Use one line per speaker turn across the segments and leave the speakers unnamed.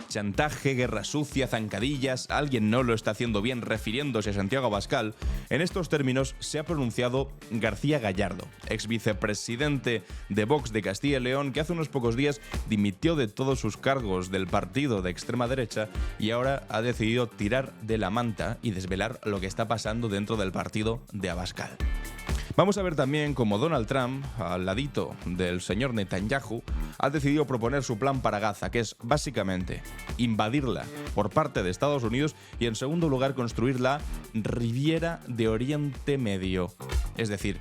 chantaje, guerra sucia, zancadillas, alguien no lo está haciendo bien refiriéndose a Santiago Abascal, en estos términos se ha pronunciado García Gallardo, ex vicepresidente de Vox de Castilla y León, que hace unos pocos días dimitió de todos sus cargos del partido de extrema derecha y ahora ha decidido tirar de la manta y desvelar lo que está pasando dentro del partido de Abascal. Vamos a ver también cómo Donald Trump, al ladito del señor Netanyahu, ha decidido proponer su plan para Gaza, que es básicamente invadirla por parte de Estados Unidos y, en segundo lugar, construir la Riviera de Oriente Medio. Es decir,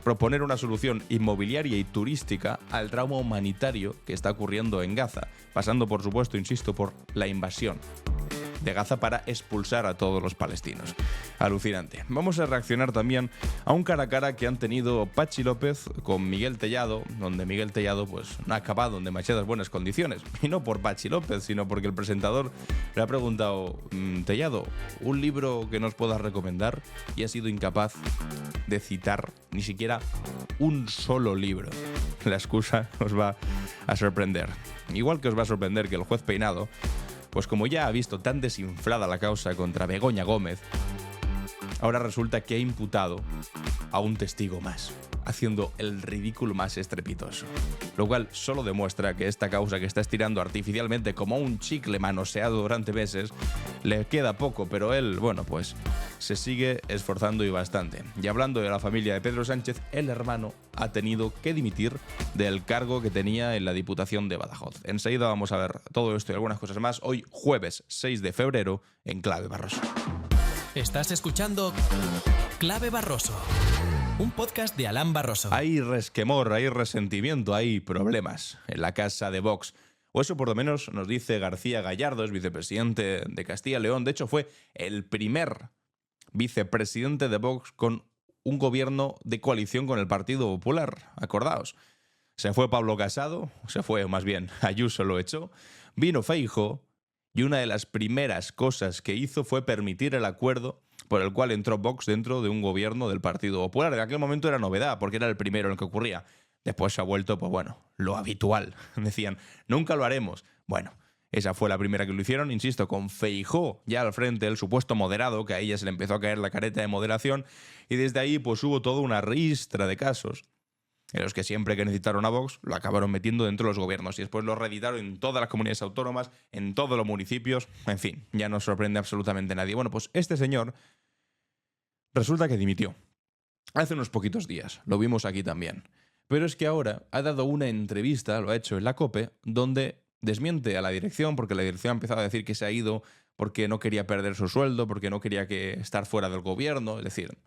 proponer una solución inmobiliaria y turística al trauma humanitario que está ocurriendo en Gaza, pasando, por supuesto, insisto, por la invasión de Gaza para expulsar a todos los palestinos. Alucinante. Vamos a reaccionar también a un cara a cara que han tenido Patxi López con Miguel Tellado, donde Miguel Tellado pues no ha acabado en demasiadas buenas condiciones. Y no por Patxi López, sino porque el presentador le ha preguntado: Tellado, ¿un libro que nos puedas recomendar? Y ha sido incapaz de citar ni siquiera un solo libro. La excusa os va a sorprender. Igual que os va a sorprender que el juez Peinado, pues como ya ha visto tan desinflada la causa contra Begoña Gómez, ahora resulta que ha imputado a un testigo más, haciendo el ridículo más estrepitoso. Lo cual solo demuestra que esta causa que está estirando artificialmente como un chicle manoseado durante meses, le queda poco, pero él, bueno, pues se sigue esforzando y bastante. Y hablando de la familia de Pedro Sánchez, el hermano ha tenido que dimitir del cargo que tenía en la Diputación de Badajoz. Enseguida vamos a ver todo esto y algunas cosas más, hoy jueves 6 de febrero en Clave Barroso.
Estás escuchando Clave Barroso, un podcast de Alan Barroso.
Hay resquemor, hay resentimiento, hay problemas en la casa de Vox. O eso por lo menos nos dice García Gallardo, es vicepresidente de Castilla y León. De hecho, fue el primer vicepresidente de Vox con un gobierno de coalición con el Partido Popular. Acordaos. Se fue Pablo Casado, se fue más bien Ayuso lo echó, vino Feijóo, y una de las primeras cosas que hizo fue permitir el acuerdo por el cual entró Vox dentro de un gobierno del Partido Popular. En aquel momento era novedad, porque era el primero en el que ocurría. Después se ha vuelto, pues bueno, lo habitual. Decían, nunca lo haremos. Bueno, esa fue la primera que lo hicieron, insisto, con Feijóo ya al frente, el supuesto moderado, que a ella se le empezó a caer la careta de moderación, y desde ahí pues hubo toda una ristra de casos en los que siempre que necesitaron a Vox lo acabaron metiendo dentro de los gobiernos y después lo reeditaron en todas las comunidades autónomas, en todos los municipios, en fin, ya no sorprende absolutamente a nadie. Bueno, pues este señor resulta que dimitió hace unos poquitos días, lo vimos aquí también, pero es que ahora ha dado una entrevista, lo ha hecho en la COPE, donde desmiente a la dirección, porque la dirección ha empezado a decir que se ha ido porque no quería perder su sueldo, porque no quería estar fuera del gobierno, es decir,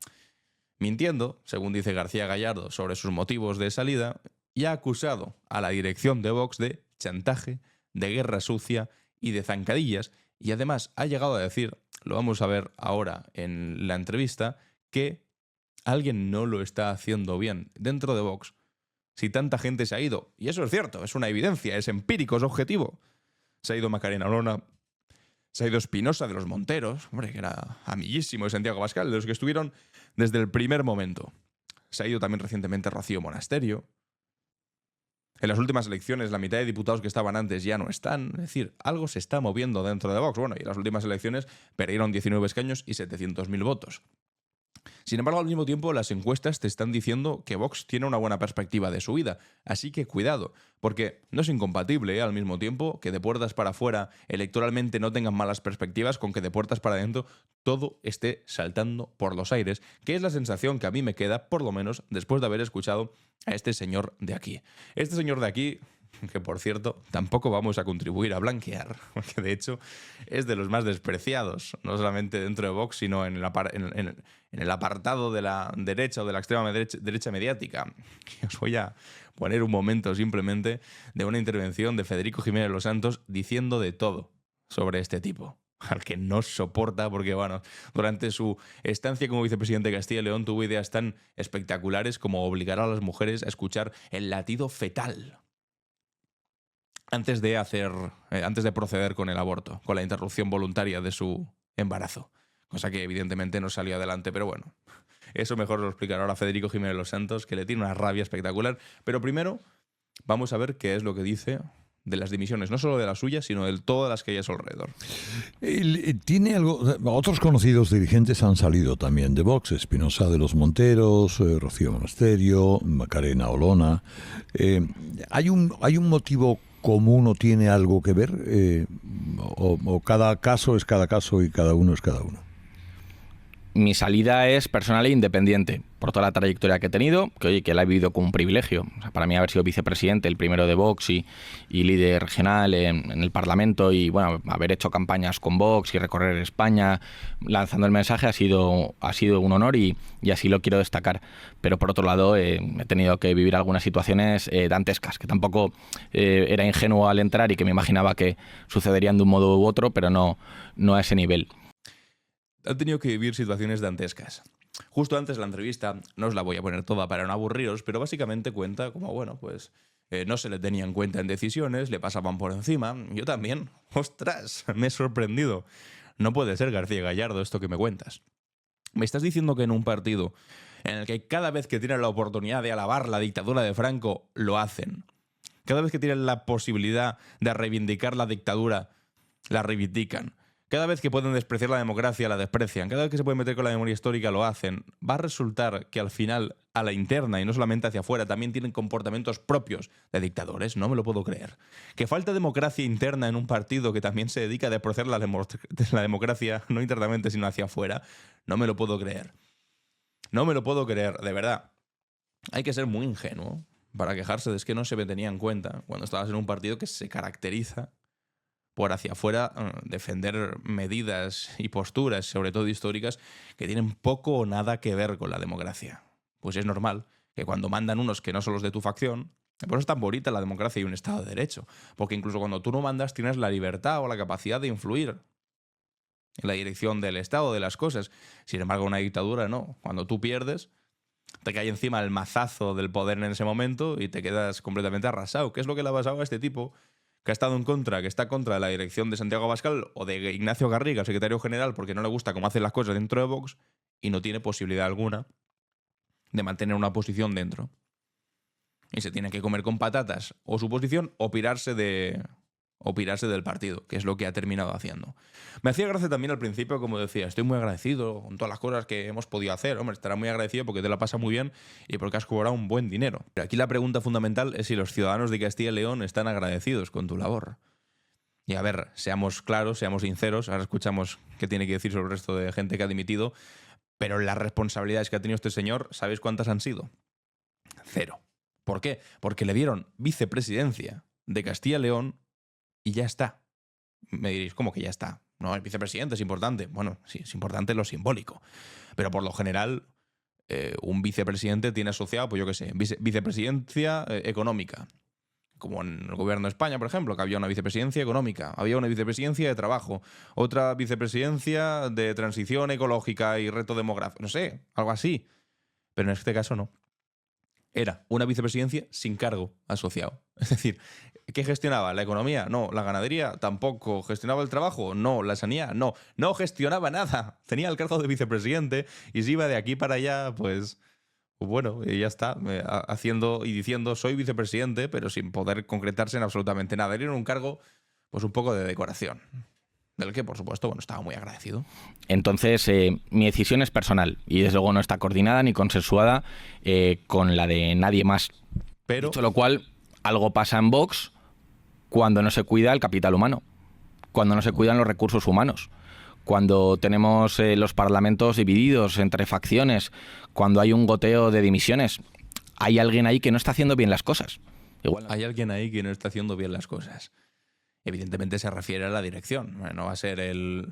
mintiendo, según dice García Gallardo, sobre sus motivos de salida, y ha acusado a la dirección de Vox de chantaje, de guerra sucia y de zancadillas, y además ha llegado a decir, lo vamos a ver ahora en la entrevista, que alguien no lo está haciendo bien dentro de Vox si tanta gente se ha ido. Y eso es cierto, es una evidencia, es empírico, es objetivo. Se ha ido Macarena Olona, se ha ido Espinosa de los Monteros, hombre, que era amiguísimo de Santiago Abascal, de los que estuvieron desde el primer momento. Se ha ido también recientemente Rocío Monasterio. En las últimas elecciones, la mitad de diputados que estaban antes ya no están. Es decir, algo se está moviendo dentro de Vox. Bueno, y en las últimas elecciones perdieron 19 escaños y 700.000 votos. Sin embargo, al mismo tiempo, las encuestas te están diciendo que Vox tiene una buena perspectiva de su vida. Así que cuidado, porque no es incompatible, al mismo tiempo, que de puertas para afuera electoralmente no tengan malas perspectivas con que de puertas para adentro todo esté saltando por los aires, que es la sensación que a mí me queda, por lo menos, después de haber escuchado a este señor de aquí. Este señor de aquí, que por cierto tampoco vamos a contribuir a blanquear, porque de hecho es de los más despreciados, no solamente dentro de Vox, sino en el apartado de la derecha o de la extrema derecha mediática. Os voy a poner un momento simplemente de una intervención de Federico Jiménez Los Santos diciendo de todo sobre este tipo, al que no soporta porque, bueno, durante su estancia como vicepresidente de Castilla y León tuvo ideas tan espectaculares como obligar a las mujeres a escuchar el latido fetal antes de proceder con el aborto, con la interrupción voluntaria de su embarazo. Cosa que evidentemente no salió adelante, pero bueno, eso mejor lo explicará ahora Federico Jiménez Los Santos, que le tiene una rabia espectacular. Pero primero vamos a ver qué es lo que dice de las dimisiones, no solo de la suya, sino de todas las que hay a su alrededor.
¿Tiene algo? Otros conocidos dirigentes han salido también de Vox, Espinosa de los Monteros, Rocío Monasterio, Macarena Olona. ¿Hay un motivo común o tiene algo que ver? ¿O cada caso es cada caso y cada uno es cada uno?
Mi salida es personal e independiente, por toda la trayectoria que he tenido, que la he vivido como un privilegio. O sea, para mí haber sido vicepresidente, el primero de Vox y líder regional en el Parlamento, y bueno, haber hecho campañas con Vox y recorrer España lanzando el mensaje ha sido un honor y así lo quiero destacar. Pero por otro lado he tenido que vivir algunas situaciones dantescas, que tampoco era ingenuo al entrar y que me imaginaba que sucederían de un modo u otro, pero no a ese nivel.
Han tenido que vivir situaciones dantescas. Justo antes de la entrevista, no os la voy a poner toda para no aburriros, pero básicamente cuenta como, bueno, pues no se le tenía en cuenta en decisiones, le pasaban por encima. Yo también. ¡Ostras! Me he sorprendido. No puede ser, García Gallardo, esto que me cuentas. Me estás diciendo que en un partido en el que cada vez que tienen la oportunidad de alabar la dictadura de Franco, lo hacen. Cada vez que tienen la posibilidad de reivindicar la dictadura, la reivindican. Cada vez que pueden despreciar la democracia, la desprecian. Cada vez que se pueden meter con la memoria histórica, lo hacen. Va a resultar que al final, a la interna y no solamente hacia afuera, también tienen comportamientos propios de dictadores. No me lo puedo creer. Que falta democracia interna en un partido que también se dedica a despreciar la democracia, no internamente, sino hacia afuera. No me lo puedo creer. No me lo puedo creer, de verdad. Hay que ser muy ingenuo para quejarse de que no se me tenía en cuenta cuando estabas en un partido que se caracteriza por hacia afuera defender medidas y posturas, sobre todo históricas, que tienen poco o nada que ver con la democracia. Pues es normal que cuando mandan unos que no son los de tu facción, por eso es tan bonita la democracia y un Estado de Derecho, porque incluso cuando tú no mandas tienes la libertad o la capacidad de influir en la dirección del Estado, de las cosas. Sin embargo, una dictadura no. Cuando tú pierdes, te cae encima el mazazo del poder en ese momento y te quedas completamente arrasado. ¿Qué es lo que le ha pasado a este tipo que ha estado en contra, que está contra de la dirección de Santiago Abascal o de Ignacio Garriga, el secretario general, porque no le gusta cómo hacen las cosas dentro de Vox y no tiene posibilidad alguna de mantener una posición dentro? Y se tiene que comer con patatas o su posición o pirarse del partido, que es lo que ha terminado haciendo. Me hacía gracia también al principio, como decía, estoy muy agradecido con todas las cosas que hemos podido hacer. Hombre, estará muy agradecido porque te la pasa muy bien y porque has cobrado un buen dinero. Pero aquí la pregunta fundamental es si los ciudadanos de Castilla y León están agradecidos con tu labor. Y a ver, seamos claros, seamos sinceros, ahora escuchamos qué tiene que decir sobre el resto de gente que ha dimitido, pero las responsabilidades que ha tenido este señor, ¿sabéis cuántas han sido? 0. ¿Por qué? Porque le dieron vicepresidencia de Castilla y León y ya está. Me diréis, ¿cómo que ya está? No, el vicepresidente es importante. Bueno, sí, es importante lo simbólico. Pero por lo general, un vicepresidente tiene asociado, pues yo qué sé, vicepresidencia económica. Como en el gobierno de España, por ejemplo, que había una vicepresidencia económica, había una vicepresidencia de trabajo, otra vicepresidencia de transición ecológica y reto demográfico. No sé, algo así. Pero en este caso no. Era una vicepresidencia sin cargo asociado. Es decir, ¿qué gestionaba? ¿La economía? No. ¿La ganadería? Tampoco. ¿Gestionaba el trabajo? No. ¿La sanidad? No. No gestionaba nada. Tenía el cargo de vicepresidente y si iba de aquí para allá, pues bueno, y ya está, haciendo y diciendo soy vicepresidente, pero sin poder concretarse en absolutamente nada. Era un cargo, pues un poco de decoración, del que, por supuesto, bueno, estaba muy agradecido.
Entonces, mi decisión es personal y desde luego no está coordinada ni consensuada con la de nadie más.
Pero,
dicho lo cual, algo pasa en Vox cuando no se cuida el capital humano, cuando no se cuidan los recursos humanos, cuando tenemos los parlamentos divididos entre facciones, cuando hay un goteo de dimisiones. Hay alguien ahí que no está haciendo bien las cosas.
Igual hay alguien ahí que no está haciendo bien las cosas. Evidentemente se refiere a la dirección. No va a ser el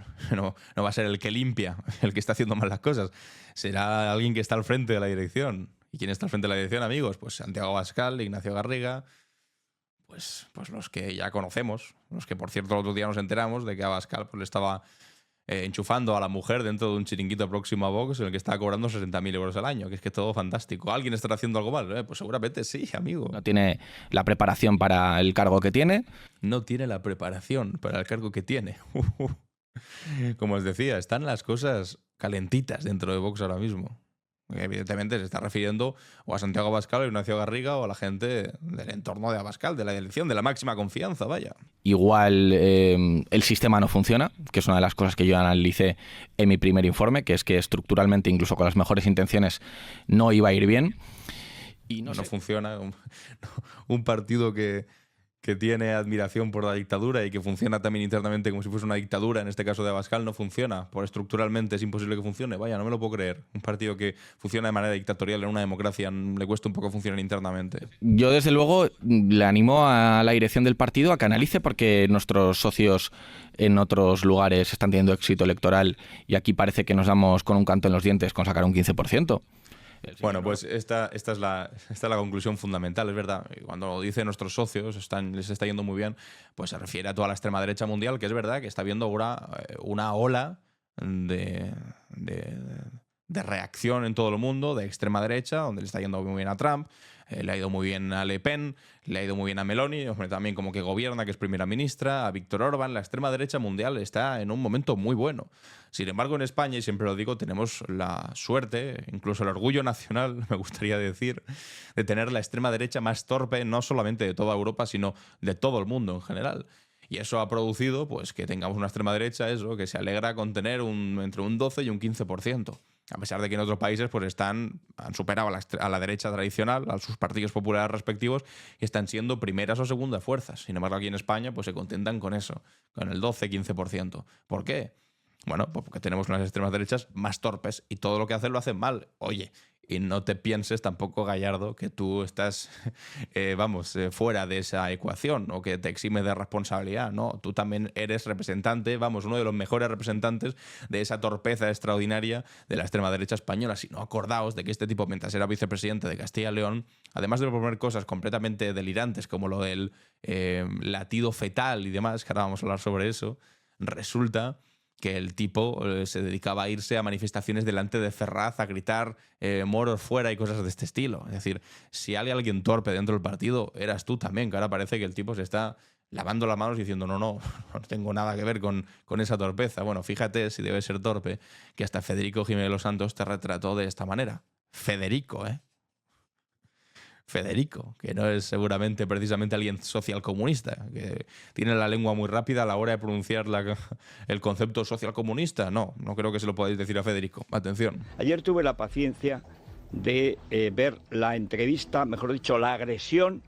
que limpia, el que está haciendo mal las cosas. Será alguien que está al frente de la dirección. ¿Y quién está al frente de la dirección, amigos? Pues Santiago Abascal, Ignacio Garriga, pues los que ya conocemos, los que, por cierto, el otro día nos enteramos de que Abascal pues, le estaba enchufando a la mujer dentro de un chiringuito próximo a Vox en el que estaba cobrando 60.000 euros al año, que es que todo fantástico. ¿Alguien estará haciendo algo mal? Pues seguramente sí, amigo.
No tiene la preparación para el cargo que tiene.
No tiene la preparación para el cargo que tiene. Como os decía, están las cosas calentitas dentro de Vox ahora mismo. Evidentemente se está refiriendo o a Santiago Abascal, a Ignacio Garriga o a la gente del entorno de Abascal, de la elección, de la máxima confianza, vaya.
Igual el sistema no funciona, que es una de las cosas que yo analicé en mi primer informe, que es que estructuralmente, incluso con las mejores intenciones, no iba a ir bien. Y no
funciona. Un partido que tiene admiración por la dictadura y que funciona también internamente como si fuese una dictadura, en este caso de Abascal, no funciona. Por estructuralmente es imposible que funcione. Vaya, no me lo puedo creer. Un partido que funciona de manera dictatorial en una democracia le cuesta un poco funcionar internamente.
Yo, desde luego, le animo a la dirección del partido a que analice, porque nuestros socios en otros lugares están teniendo éxito electoral y aquí parece que nos damos con un canto en los dientes con sacar un 15%.
Bueno, pues esta es la conclusión fundamental, es verdad. Cuando dice nuestros socios les está yendo muy bien, pues se refiere a toda la extrema derecha mundial, que es verdad que está viendo ahora una ola de reacción en todo el mundo, de extrema derecha, donde le está yendo muy bien a Trump, le ha ido muy bien a Le Pen, le ha ido muy bien a Meloni, hombre, también como que gobierna, que es primera ministra, a Víctor Orbán. La extrema derecha mundial está en un momento muy bueno. Sin embargo, en España, y siempre lo digo, tenemos la suerte, incluso el orgullo nacional, me gustaría decir, de tener la extrema derecha más torpe, no solamente de toda Europa, sino de todo el mundo en general. Y eso ha producido pues que tengamos una extrema derecha, que se alegra con tener entre un 12 y un 15%. A pesar de que en otros países pues han superado a la derecha tradicional, a sus partidos populares respectivos, y están siendo primeras o segundas fuerzas. Sin embargo, aquí en España pues se contentan con eso, con el 12-15%. ¿Por qué? Bueno, pues porque tenemos unas extremas derechas más torpes y todo lo que hacen lo hacen mal. Oye, y no te pienses tampoco, Gallardo, que tú estás, fuera de esa ecuación o que te eximes de responsabilidad. No, tú también eres representante, uno de los mejores representantes de esa torpeza extraordinaria de la extrema derecha española. Si no, acordaos de que este tipo, mientras era vicepresidente de Castilla y León, además de proponer cosas completamente delirantes como lo del latido fetal y demás, que ahora vamos a hablar sobre eso, resulta que el tipo se dedicaba a irse a manifestaciones delante de Ferraz a gritar moros fuera y cosas de este estilo. Es decir, si hay alguien torpe dentro del partido, eras tú también, que ahora parece que el tipo se está lavando las manos diciendo no tengo nada que ver con esa torpeza. Bueno, fíjate si debe ser torpe, que hasta Federico Jiménez Los Santos te retrató de esta manera. Federico, que no es seguramente precisamente alguien socialcomunista, que tiene la lengua muy rápida a la hora de pronunciar el concepto socialcomunista. No creo que se lo podáis decir a Federico. Atención.
Ayer tuve la paciencia de ver la entrevista, mejor dicho, la agresión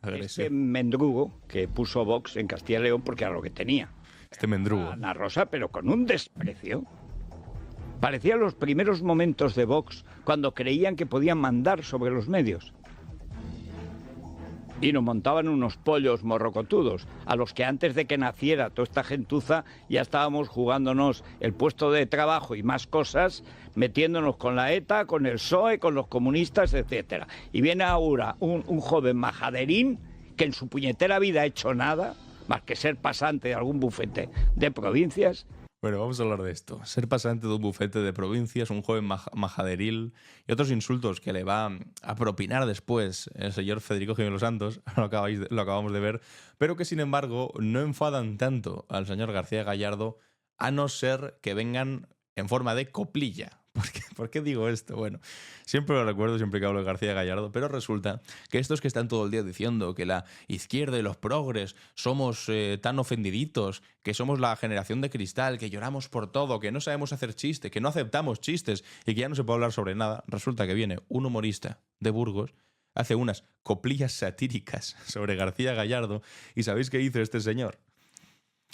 de este mendrugo que puso Vox en Castilla y León, porque era lo que tenía.
Este mendrugo.
Ana Rosa, pero con un desprecio. Parecían los primeros momentos de Vox cuando creían que podían mandar sobre los medios. Y nos montaban unos pollos morrocotudos, a los que antes de que naciera toda esta gentuza ya estábamos jugándonos el puesto de trabajo y más cosas, metiéndonos con la ETA, con el PSOE, con los comunistas, etcétera. Y viene ahora un joven majaderín que en su puñetera vida ha hecho nada, más que ser pasante de algún bufete de provincias.
Bueno, vamos a hablar de esto. Ser pasante de un bufete de provincias, un joven majaderil y otros insultos que le va a propinar después el señor Federico Jiménez Los Santos, lo acabamos de ver, pero que sin embargo no enfadan tanto al señor García Gallardo, a no ser que vengan en forma de coplilla. ¿Por qué digo esto? Bueno, siempre lo recuerdo, siempre que hablo de García Gallardo, pero resulta que estos que están todo el día diciendo que la izquierda y los progres somos tan ofendiditos, que somos la generación de cristal, que lloramos por todo, que no sabemos hacer chistes, que no aceptamos chistes y que ya no se puede hablar sobre nada, resulta que viene un humorista de Burgos, hace unas coplillas satíricas sobre García Gallardo y ¿sabéis qué hizo este señor?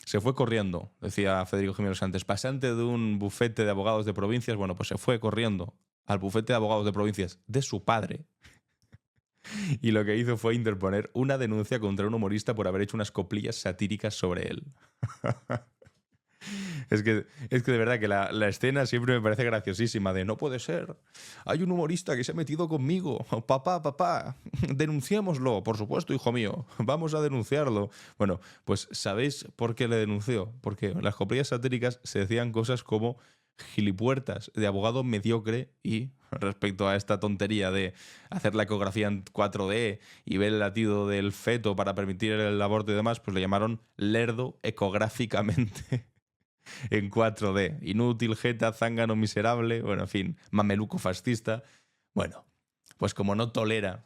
Se fue corriendo, decía Federico Jiménez antes, pasante de un bufete de abogados de provincias. Bueno, pues se fue corriendo al bufete de abogados de provincias de su padre y lo que hizo fue interponer una denuncia contra un humorista por haber hecho unas coplillas satíricas sobre él. Es que de verdad que la escena siempre me parece graciosísima, de no puede ser, hay un humorista que se ha metido conmigo, papá, denunciémoslo, por supuesto, hijo mío, vamos a denunciarlo. Bueno, pues ¿sabéis por qué le denunció? Porque las coplillas satíricas se decían cosas como gilipuertas de abogado mediocre y respecto a esta tontería de hacer la ecografía en 4D y ver el latido del feto para permitir el aborto y demás, pues le llamaron lerdo ecográficamente. en 4D. Inútil, jeta, zángano, miserable, bueno, en fin, mameluco fascista. Bueno, pues como no tolera...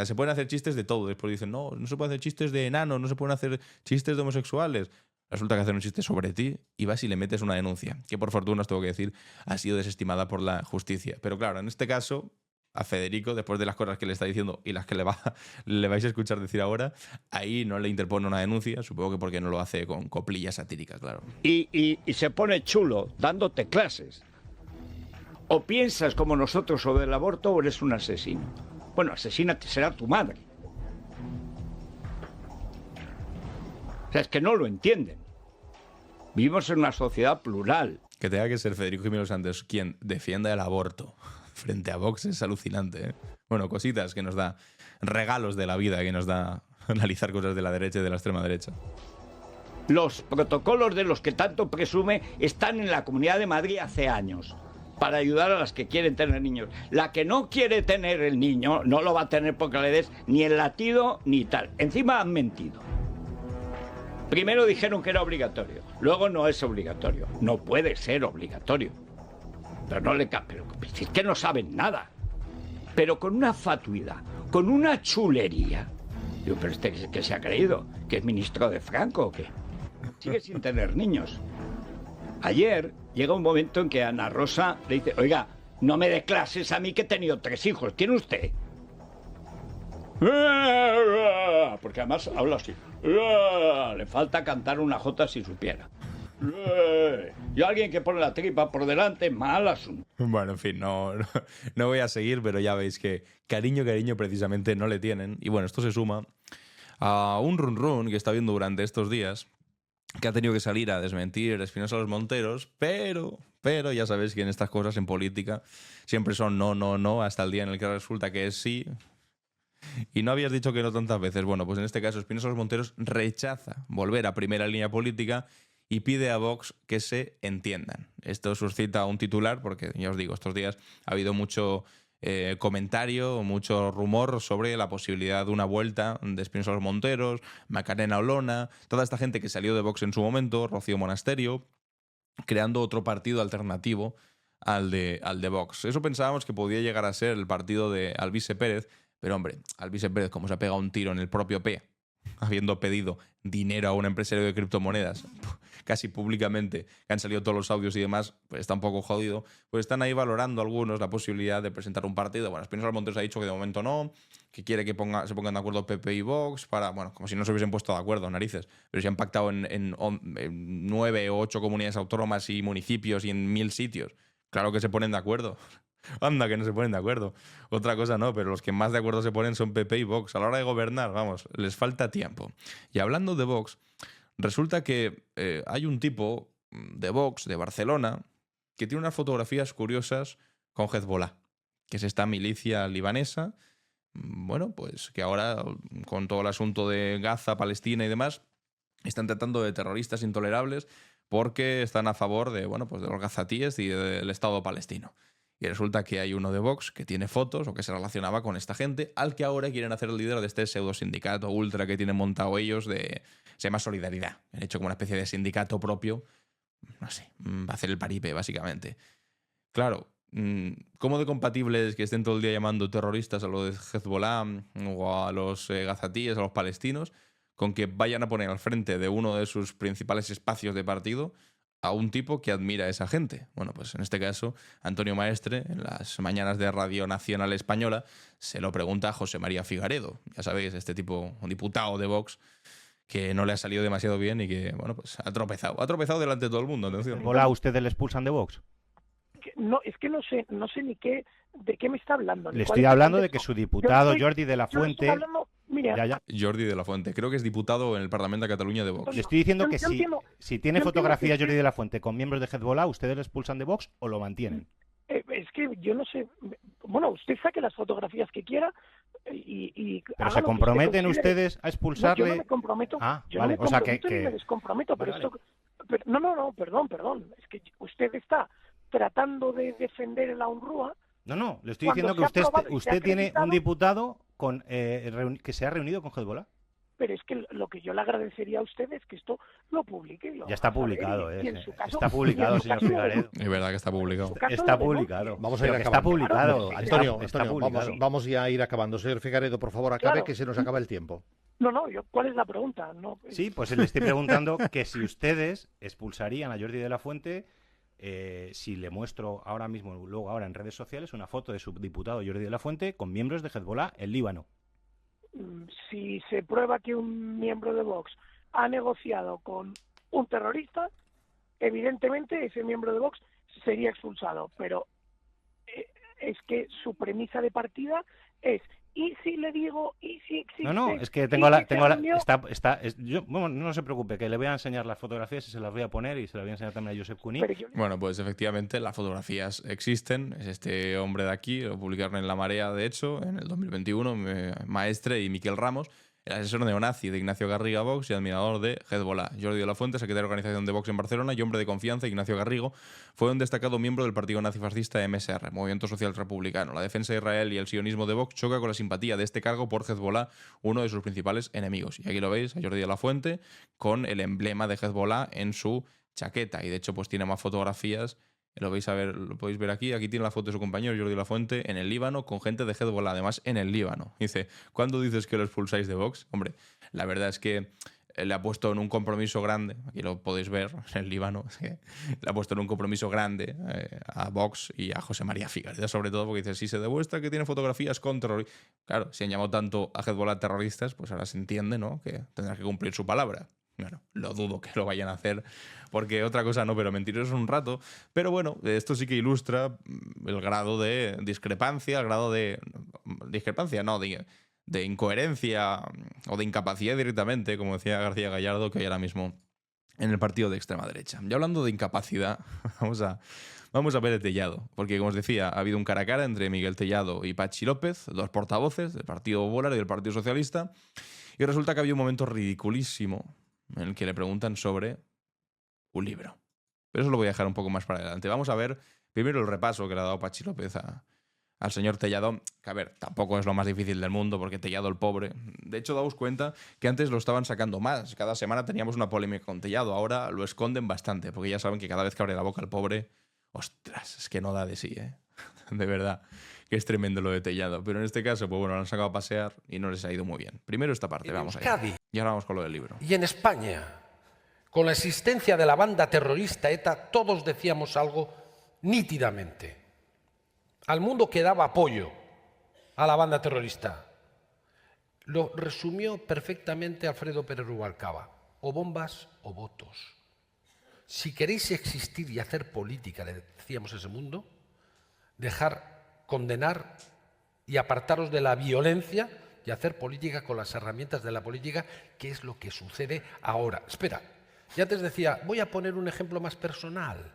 Se pueden hacer chistes de todo. Después dicen, no se pueden hacer chistes de enanos, no se pueden hacer chistes de homosexuales. Resulta que hacen un chiste sobre ti y vas y le metes una denuncia, que por fortuna, os tengo que decir, ha sido desestimada por la justicia. Pero claro, en este caso, a Federico, después de las cosas que le está diciendo y las que le vais a escuchar decir ahora, ahí no le interpone una denuncia, supongo que porque no lo hace con coplillas satíricas, claro.
Y se pone chulo dándote clases. O piensas como nosotros sobre el aborto o eres un asesino. Bueno, asesina será tu madre. O sea, es que no lo entienden. Vivimos en una sociedad plural.
Que tenga que ser Federico Jiménez Santos quien defienda el aborto frente a Vox es alucinante, ¿eh? Bueno, cositas que nos da, regalos de la vida que nos da analizar cosas de la derecha y de la extrema derecha.
Los protocolos de los que tanto presume están en la Comunidad de Madrid hace años, para ayudar a las que quieren tener niños. La que no quiere tener el niño no lo va a tener porque le des ni el latido ni tal. Encima han mentido. Primero dijeron que era obligatorio, luego no es obligatorio. No puede ser obligatorio. Pero no le pero es que no saben nada. Pero con una fatuidad, con una chulería. Digo, pero ¿qué se ha creído? ¿Que es ministro de Franco o qué? Sigue sin tener niños. Ayer llega un momento en que Ana Rosa le dice, oiga, no me dé clases a mí que he tenido 3 hijos. ¿Tiene usted? Porque además habla así. Le falta cantar una jota si supiera. Y alguien que pone la tripa por delante, mal asunto.
Bueno, en fin, no voy a seguir, pero ya veis que cariño precisamente no le tienen. Y bueno, esto se suma a un run que está viendo durante estos días, que ha tenido que salir a desmentir Espinosa Los Monteros, pero ya sabéis que en estas cosas, en política, siempre son no, hasta el día en el que resulta que es sí. Y no habías dicho que no tantas veces. Bueno, pues en este caso Espinosa Los Monteros rechaza volver a primera línea política y pide a Vox que se entiendan. Esto suscita un titular, porque ya os digo, estos días ha habido mucho comentario, mucho rumor sobre la posibilidad de una vuelta de Espinosa Los Monteros, Macarena Olona, toda esta gente que salió de Vox en su momento, Rocío Monasterio, creando otro partido alternativo al de Vox. Eso pensábamos que podía llegar a ser el partido de Alvise Pérez, pero hombre, Alvise Pérez, como se ha pegado un tiro en el propio pie, habiendo pedido dinero a un empresario de criptomonedas, casi públicamente, que han salido todos los audios y demás, pues está un poco jodido, pues están ahí valorando algunos la posibilidad de presentar un partido. Bueno, Espinosa Los Monteros ha dicho que de momento no, que quiere que se pongan de acuerdo PP y Vox para, bueno, como si no se hubiesen puesto de acuerdo, narices, pero se han pactado en 9 o 8 comunidades autónomas y municipios y en 1000 sitios. Claro que se ponen de acuerdo. Anda, que no se ponen de acuerdo. Otra cosa no, pero los que más de acuerdo se ponen son PP y Vox. A la hora de gobernar, vamos, les falta tiempo. Y hablando de Vox, resulta que hay un tipo de Vox, de Barcelona, que tiene unas fotografías curiosas con Hezbollah, que es esta milicia libanesa, bueno, pues que ahora, con todo el asunto de Gaza, Palestina y demás, están tratando de terroristas intolerables porque están a favor de, bueno, pues de los gazatíes y del Estado palestino. Y resulta que hay uno de Vox que tiene fotos o que se relacionaba con esta gente, al que ahora quieren hacer el líder de este pseudo sindicato ultra que tienen montado ellos, se llama Solidaridad. Han hecho como una especie de sindicato propio, no sé, va a hacer el paripe, básicamente. Claro, ¿cómo de compatible es que estén todo el día llamando terroristas a los de Hezbollah o a los gazatíes, a los palestinos, con que vayan a poner al frente de uno de sus principales espacios de partido a un tipo que admira a esa gente? Bueno, pues en este caso, Antonio Maestre, en las mañanas de Radio Nacional Española, se lo pregunta a José María Figaredo. Ya sabéis, este tipo, un diputado de Vox, que no le ha salido demasiado bien y que, bueno, pues ha tropezado. Ha tropezado delante de todo el mundo, atención.
Hola, ¿ustedes le expulsan de Vox?
No, es que no sé ni de qué me está hablando.
Le estoy hablando de que su diputado Jordi de la Fuente...
Mira,
Jordi de la Fuente, creo que es diputado en el Parlamento de Cataluña de Vox.
Le estoy diciendo que si tiene fotografías Jordi de la Fuente con miembros de Hezbollah, ¿ustedes le expulsan de Vox o lo mantienen?
Es que yo no sé. Bueno, usted saque las fotografías que quiera y
¿pero se comprometen ustedes a expulsarle?
No, yo no me comprometo.
Yo no me comprometo
ni me descomprometo, pero esto... No, perdón. Es que usted está tratando de defender la UNRWA.
No, le estoy diciendo que usted tiene un diputado que se ha reunido con Hezbollah.
pero es que lo que yo le agradecería a usted es que esto lo publique.
Ya está publicado,
y en su caso,
está publicado, señor Figaredo.
Es verdad que está publicado.
Está publicado.
Vamos a ir
Pero que
acabando.
está publicado.
Antonio,
Está
Antonio,
publicado.
vamos ya a ir acabando. Señor Figaredo, por favor, acabe,
Claro.
que se nos acaba el tiempo.
No, ¿cuál es la pregunta? No,
Sí, pues le estoy preguntando que si ustedes expulsarían a Jordi de la Fuente si le muestro ahora mismo, luego ahora en redes sociales, una foto de su diputado Jordi de la Fuente con miembros de Hezbollah en Líbano.
si se prueba que un miembro de Vox ha negociado con un terrorista, evidentemente ese miembro de Vox sería expulsado, pero es que su premisa de partida es: ¿y si le digo? ¿Y si existe?
No, es que bueno, no se preocupe, que le voy a enseñar las fotografías y se las voy a poner y se las voy a enseñar también a Josep Cuní.
Bueno, pues efectivamente las fotografías existen. Es este hombre de aquí, lo publicaron en La Marea, de hecho, en el 2021, Maestre y Miquel Ramos, el asesor neonazi de Ignacio Garriga Vox y admirador de Hezbollah. Jordi de la Fuente, secretario de organización de Vox en Barcelona y hombre de confianza, Ignacio Garrigo, fue un destacado miembro del partido nazifascista MSR, Movimiento Social Republicano. La defensa de Israel y el sionismo de Vox choca con la simpatía de este cargo por Hezbollah, uno de sus principales enemigos. Y aquí lo veis, a Jordi de la Fuente con el emblema de Hezbollah en su chaqueta. Y de hecho, pues tiene más fotografías. Lo podéis ver aquí. Aquí tiene la foto de su compañero Jordi La Fuente en el Líbano con gente de Hezbollah, además en el Líbano. Dice, ¿cuándo dices que lo expulsáis de Vox? Hombre, la verdad es que le ha puesto en un compromiso grande, aquí lo podéis ver en el Líbano, le ha puesto en un compromiso grande a Vox y a José María Figaredo, sobre todo porque dice, si se demuestra que tiene fotografías con terroristas. Claro, si han llamado tanto a Hezbollah terroristas, pues ahora se entiende, ¿no?, que tendrá que cumplir su palabra. Bueno, lo dudo que lo vayan a hacer, porque otra cosa no, pero mentirosos un rato. Pero bueno, esto sí que ilustra el grado de discrepancia, el grado de... discrepancia, no, de incoherencia o de incapacidad directamente, como decía García Gallardo, que hay ahora mismo en el partido de extrema derecha. Y hablando de incapacidad, vamos a ver el Tellado, porque como os decía, ha habido un cara a cara entre Miguel Tellado y Patxi López, dos portavoces del Partido Popular y del Partido Socialista, y resulta que había un momento ridiculísimo en el que le preguntan sobre un libro. Pero eso lo voy a dejar un poco más para adelante. Vamos a ver primero el repaso que le ha dado Patxi López al señor Tellado, que a ver, tampoco es lo más difícil del mundo, porque Tellado el pobre... De hecho, daos cuenta que antes lo estaban sacando más. Cada semana teníamos una polémica con Tellado, ahora lo esconden bastante, porque ya saben que cada vez que abre la boca el pobre... Ostras, es que no da de sí, ¿eh? De verdad, que es tremendo lo de Tellado. Pero en este caso, pues bueno, lo han sacado a pasear y no les ha ido muy bien. Primero esta parte, vamos allá. Y ahora vamos con lo del libro.
Y en España, con la existencia de la banda terrorista ETA, todos decíamos algo nítidamente. Al mundo que daba apoyo a la banda terrorista. Lo resumió perfectamente Alfredo Pérez Rubalcaba. O bombas o votos. Si queréis existir y hacer política, le decíamos a ese mundo, condenar y apartaros de la violencia y hacer política con las herramientas de la política, que es lo que sucede ahora. Espera, ya antes decía, voy a poner un ejemplo más personal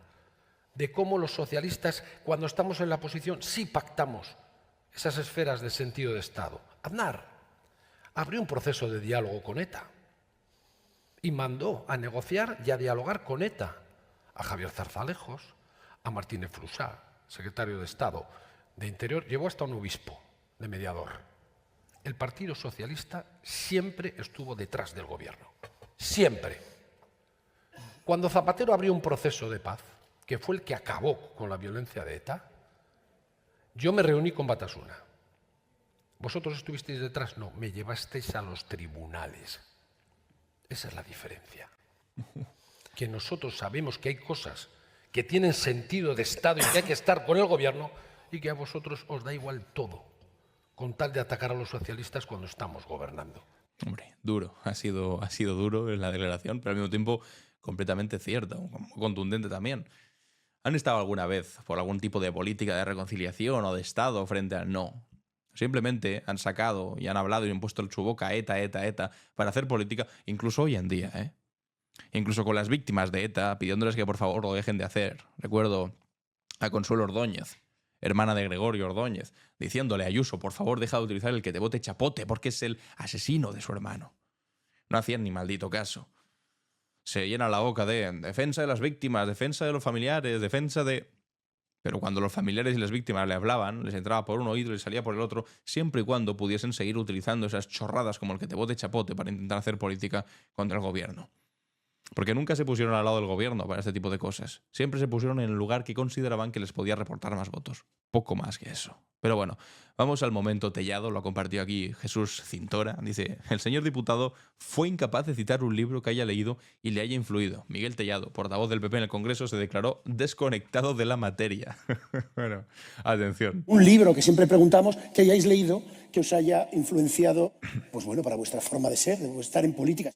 de cómo los socialistas, cuando estamos en la oposición, sí pactamos esas esferas de sentido de Estado. Aznar abrió un proceso de diálogo con ETA y mandó a negociar y a dialogar con ETA a Javier Zarzalejos, a Martínez Flusá, secretario de Estado de Interior, llevó hasta un obispo de mediador. El Partido Socialista siempre estuvo detrás del gobierno. Siempre. Cuando Zapatero abrió un proceso de paz, que fue el que acabó con la violencia de ETA, yo me reuní con Batasuna. ¿Vosotros estuvisteis detrás? No, me llevasteis a los tribunales. Esa es la diferencia. Que nosotros sabemos que hay cosas que tienen sentido de Estado y que hay que estar con el gobierno y que a vosotros os da igual todo, con tal de atacar a los socialistas cuando estamos gobernando.
Hombre, duro. Ha sido duro en la declaración, pero al mismo tiempo completamente cierta, contundente también. ¿Han estado alguna vez por algún tipo de política de reconciliación o de Estado frente al no? Simplemente han sacado y han hablado y han puesto en su boca ETA para hacer política, incluso hoy en día, ¿eh? Incluso con las víctimas de ETA, pidiéndoles que por favor lo dejen de hacer. Recuerdo a Consuelo Ordóñez, hermana de Gregorio Ordóñez, diciéndole a Ayuso, por favor deja de utilizar el que te bote chapote porque es el asesino de su hermano. No hacían ni maldito caso. Se llena la boca de defensa de las víctimas, defensa de los familiares, defensa de... Pero cuando los familiares y las víctimas le hablaban, les entraba por un oído y les salía por el otro, siempre y cuando pudiesen seguir utilizando esas chorradas como el que te bote chapote para intentar hacer política contra el gobierno. Porque nunca se pusieron al lado del gobierno para este tipo de cosas. Siempre se pusieron en el lugar que consideraban que les podía reportar más votos. Poco más que eso. Pero bueno, vamos al momento Tellado, lo ha compartido aquí Jesús Cintora. Dice, el señor diputado fue incapaz de citar un libro que haya leído y le haya influido. Miguel Tellado, portavoz del PP en el Congreso, se declaró desconectado de la materia. Bueno, atención.
Un libro que siempre preguntamos que hayáis leído, que os haya influenciado, pues bueno, para vuestra forma de ser, de estar en política.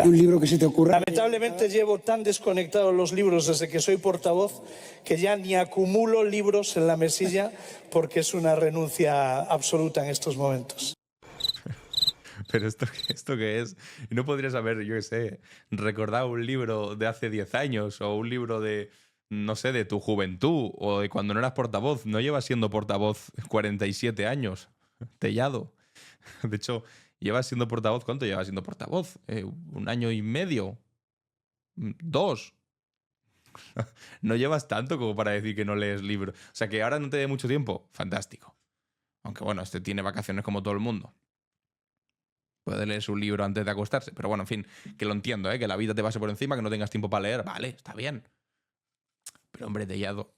Un libro que se te ocurra.
Lamentablemente llevo tan desconectados los libros desde que soy portavoz que ya ni acumulo libros en la mesilla porque es una renuncia absoluta en estos momentos.
Pero esto qué es, no podrías haber, yo qué sé, recordado un libro de hace 10 años o un libro de, no sé, de tu juventud o de cuando no eras portavoz. No llevas siendo portavoz 47 años, Tellado. De hecho, llevas siendo portavoz, ¿cuánto llevas siendo portavoz? ¿1 año y medio? ¿2? No llevas tanto como para decir que no lees libros. O sea, que ahora no te dé mucho tiempo. Fantástico. Aunque bueno, este tiene vacaciones como todo el mundo. Puede leer su libro antes de acostarse. Pero bueno, en fin, que lo entiendo, ¿eh? Que la vida te pase por encima, que no tengas tiempo para leer. Vale, está bien. Pero hombre, Tellado,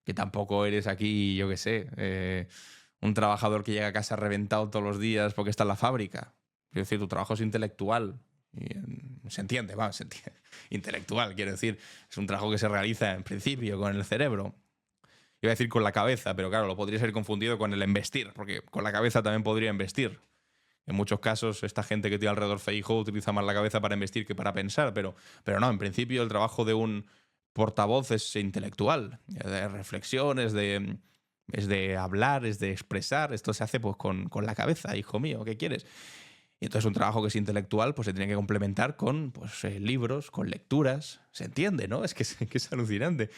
que tampoco eres aquí, yo qué sé, un trabajador que llega a casa reventado todos los días porque está en la fábrica. Quiero decir, tu trabajo es intelectual. Se entiende, va, se entiende. Intelectual, quiero decir. Es un trabajo que se realiza en principio con el cerebro. Iba a decir con la cabeza, pero claro, lo podría ser confundido con el embestir, porque con la cabeza también podría embestir. En muchos casos, esta gente que tiene alrededor Feijóo utiliza más la cabeza para embestir que para pensar, pero no, en principio el trabajo de un portavoz es intelectual, de reflexión, es de hablar, es de expresar. Esto se hace pues con la cabeza, hijo mío, ¿qué quieres? Y entonces un trabajo que es intelectual pues se tiene que complementar con pues, libros, con lecturas. Se entiende, ¿no? Es que es alucinante.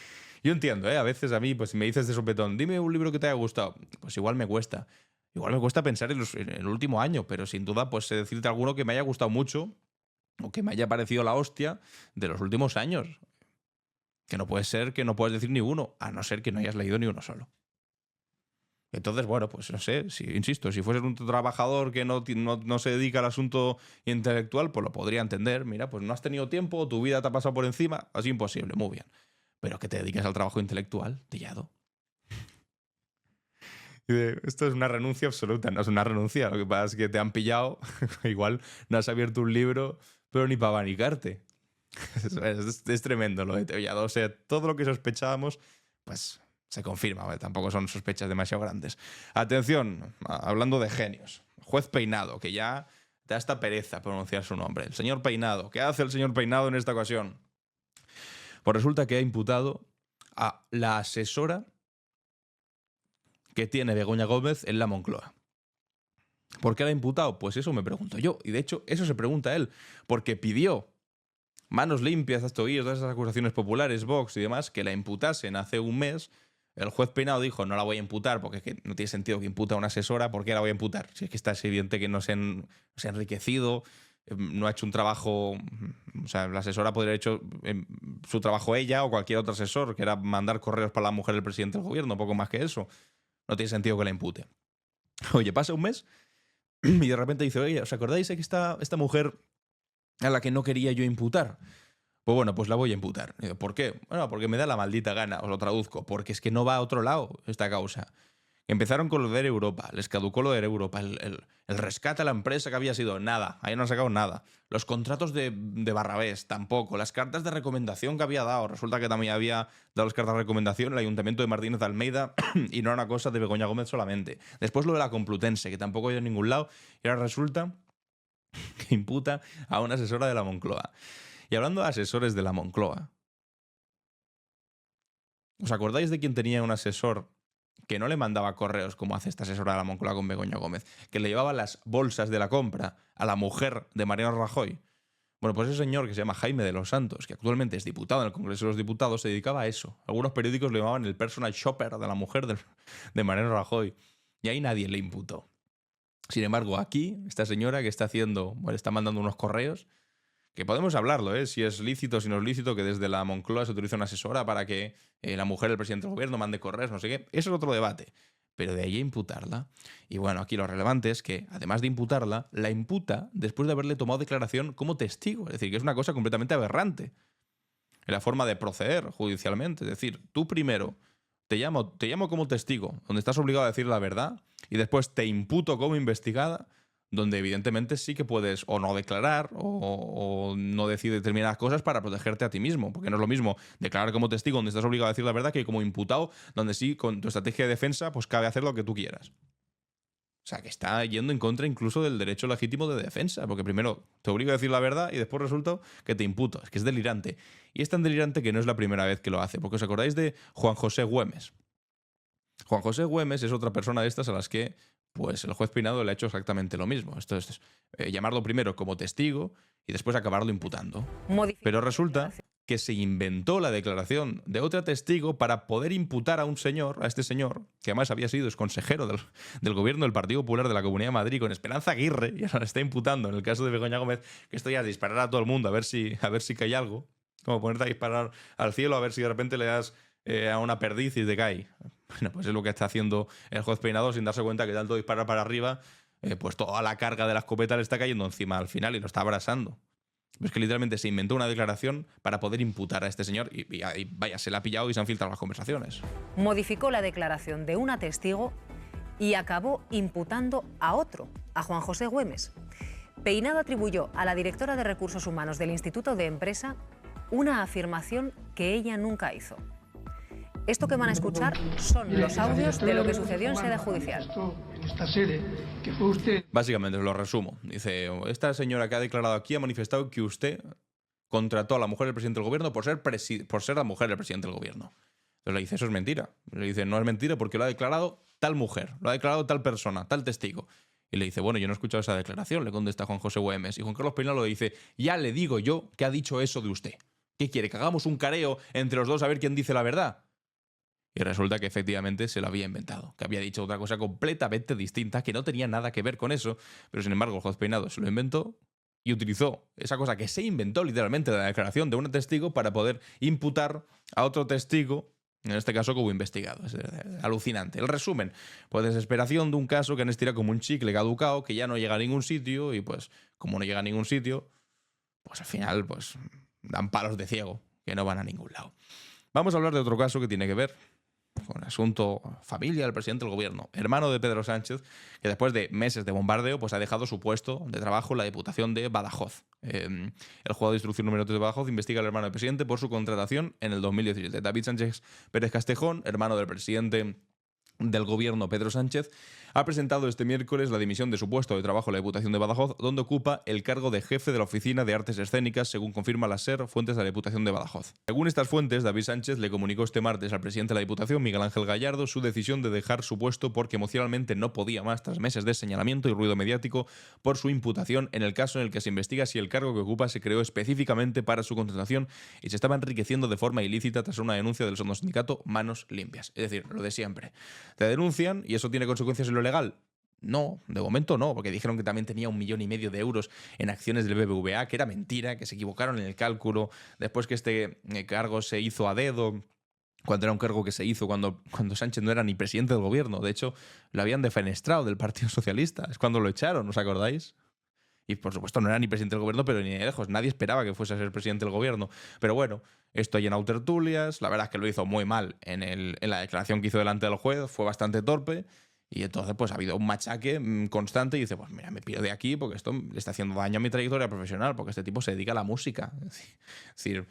Yo entiendo, ¿eh? A veces a mí, pues si me dices de sopetón, dime un libro que te haya gustado, pues igual me cuesta. Igual me cuesta pensar en el último año, pero sin duda pues sé decirte alguno que me haya gustado mucho o que me haya parecido la hostia de los últimos años. Que no puede ser que no puedas decir ni uno, a no ser que no hayas leído ni uno solo. Entonces, bueno, pues no sé, insisto, si fueses un trabajador que no se dedica al asunto intelectual, pues lo podría entender. Mira, pues no has tenido tiempo, tu vida te ha pasado por encima, así imposible, muy bien. Pero que te dediques al trabajo intelectual, Tellado. Esto es una renuncia absoluta, no es una renuncia. Lo que pasa es que te han pillado, igual no has abierto un libro, pero ni para abanicarte. Es tremendo lo de Tellado. O sea, todo lo que sospechábamos, pues se confirma, ¿vale? Tampoco son sospechas demasiado grandes. Atención, hablando de genios. Juez Peinado, que ya da esta pereza pronunciar su nombre. El señor Peinado. ¿Qué hace el señor Peinado en esta ocasión? Pues resulta que ha imputado a la asesora que tiene Begoña Gómez en la Moncloa. ¿Por qué la ha imputado? Pues eso me pregunto yo. Y de hecho, eso se pregunta él. Porque pidió manos limpias, hasta oídos, todas esas acusaciones populares, Vox y demás, que la imputasen hace un mes. El juez Peinado dijo, no la voy a imputar porque es que no tiene sentido que imputa a una asesora. ¿Por qué la voy a imputar? Si es que está evidente que no se ha enriquecido, no ha hecho un trabajo... O sea, la asesora podría haber hecho su trabajo ella o cualquier otro asesor, que era mandar correos para la mujer del presidente del gobierno, poco más que eso. No tiene sentido que la impute. Oye, pasa un mes y de repente dice, oye, ¿os acordáis de que esta mujer a la que no quería yo imputar? Pues bueno, pues la voy a imputar. Y digo, ¿por qué? Bueno, porque me da la maldita gana, os lo traduzco. Porque es que no va a otro lado esta causa. Empezaron con lo de Europa, les caducó lo de Europa, el rescate a la empresa que había sido nada, ahí no han sacado nada. Los contratos de Barrabés tampoco, las cartas de recomendación que había dado, resulta que también había dado las cartas de recomendación el Ayuntamiento de Martínez de Almeida y no era una cosa de Begoña Gómez solamente. Después lo de la Complutense, que tampoco ha ido a ningún lado, y ahora resulta que imputa a una asesora de la Moncloa. Y hablando de asesores de la Moncloa, ¿os acordáis de quién tenía un asesor que no le mandaba correos como hace esta asesora de la Moncloa con Begoña Gómez, que le llevaba las bolsas de la compra a la mujer de Mariano Rajoy? Bueno, pues ese señor que se llama Jaime de los Santos, que actualmente es diputado en el Congreso de los Diputados, se dedicaba a eso. Algunos periódicos le llamaban el personal shopper de la mujer de Mariano Rajoy. Y ahí nadie le imputó. Sin embargo, aquí, esta señora que está mandando unos correos, Que podemos hablarlo, si es lícito o si no es lícito, que desde la Moncloa se utiliza una asesora para que la mujer del presidente del gobierno mande correos, no sé qué. Eso es otro debate. Pero de ahí a imputarla. Y bueno, aquí lo relevante es que, además de imputarla, la imputa después de haberle tomado declaración como testigo. Es decir, que es una cosa completamente aberrante en la forma de proceder judicialmente. Es decir, tú primero te llamo como testigo, donde estás obligado a decir la verdad, y después te imputo como investigada, donde evidentemente sí que puedes o no declarar o no decir determinadas cosas para protegerte a ti mismo, porque no es lo mismo declarar como testigo donde estás obligado a decir la verdad que como imputado, donde sí, con tu estrategia de defensa, pues cabe hacer lo que tú quieras. O sea, que está yendo en contra incluso del derecho legítimo de defensa, porque primero te obliga a decir la verdad y después resulta que te imputo. Es que es delirante. Y es tan delirante que no es la primera vez que lo hace, porque os acordáis de Juan José Güemes. Juan José Güemes es otra persona de estas a las que pues el juez Peinado le ha hecho exactamente lo mismo. Esto es llamarlo primero como testigo y después acabarlo imputando. Pero resulta que se inventó la declaración de otra testigo para poder imputar a este señor, que además había sido exconsejero del gobierno del Partido Popular de la Comunidad de Madrid con Esperanza Aguirre, y ahora le está imputando en el caso de Begoña Gómez, que esto ya es disparar a todo el mundo a ver si cae algo, como ponerte a disparar al cielo a ver si de repente le das a una perdiz y te cae. Bueno, pues es lo que está haciendo el juez Peinado sin darse cuenta que tanto disparar para arriba, pues toda la carga de la escopeta le está cayendo encima al final y lo está abrasando. Pero es que literalmente se inventó una declaración para poder imputar a este señor y vaya, se la ha pillado y se han filtrado las conversaciones.
Modificó la declaración de una testigo y acabó imputando a otro, a Juan José Güemes. Peinado atribuyó a la directora de Recursos Humanos del Instituto de Empresa una afirmación que ella nunca hizo. Esto que van a escuchar son los audios de lo que sucedió en sede judicial.
Básicamente, lo resumo. Dice, esta señora que ha declarado aquí ha manifestado que usted contrató a la mujer del presidente del gobierno por ser la mujer del presidente del gobierno. Entonces le dice, eso es mentira. Le dice, no es mentira porque lo ha declarado tal mujer, lo ha declarado tal persona, tal testigo. Y le dice, bueno, yo no he escuchado esa declaración, le contesta Juan José Güemes. Y Juan Carlos Peinado le dice, ya le digo yo que ha dicho eso de usted. ¿Qué quiere? ¿Que hagamos un careo entre los dos a ver quién dice la verdad? Y resulta que efectivamente se lo había inventado, que había dicho otra cosa completamente distinta, que no tenía nada que ver con eso, pero sin embargo el juez Peinado se lo inventó y utilizó esa cosa que se inventó literalmente de la declaración de un testigo para poder imputar a otro testigo, en este caso como investigado. Es alucinante. El resumen, pues desesperación de un caso que han estirado como un chicle caducado, que ya no llega a ningún sitio y pues como no llega a ningún sitio, pues al final pues dan palos de ciego, que no van a ningún lado. Vamos a hablar de otro caso que tiene que ver con el asunto familia del presidente del gobierno, hermano de Pedro Sánchez, que después de meses de bombardeo pues ha dejado su puesto de trabajo en la Diputación de Badajoz. El juzgado de instrucción número 3 de Badajoz investiga al hermano del presidente por su contratación en el 2017. David Sánchez Pérez Castejón, hermano del presidente del gobierno Pedro Sánchez, ha presentado este miércoles la dimisión de su puesto de trabajo en la Diputación de Badajoz, donde ocupa el cargo de jefe de la Oficina de Artes Escénicas, según confirma la SER, fuentes de la Diputación de Badajoz. Según estas fuentes, David Sánchez le comunicó este martes al presidente de la Diputación, Miguel Ángel Gallardo, su decisión de dejar su puesto porque emocionalmente no podía más tras meses de señalamiento y ruido mediático por su imputación en el caso en el que se investiga si el cargo que ocupa se creó específicamente para su contratación y se estaba enriqueciendo de forma ilícita tras una denuncia del sindicato Manos Limpias. Es decir, lo de siempre. Te denuncian y eso tiene consecuencias en lo legal. No, de momento no, porque dijeron que también tenía 1,5 millones de euros en acciones del BBVA, que era mentira, que se equivocaron en el cálculo, después que este cargo se hizo a dedo, cuando era un cargo que se hizo cuando Sánchez no era ni presidente del gobierno. De hecho, lo habían defenestrado del Partido Socialista, es cuando lo echaron, ¿os acordáis? Y por supuesto no era ni presidente del gobierno, pero ni de lejos, nadie esperaba que fuese a ser presidente del gobierno. Pero bueno, esto ha llenado tertulias, la verdad es que lo hizo muy mal en la declaración que hizo delante del juez, fue bastante torpe. Y entonces pues ha habido un machaque constante y dice, pues mira, me pido de aquí porque esto le está haciendo daño a mi trayectoria profesional, porque este tipo se dedica a la música. Es decir,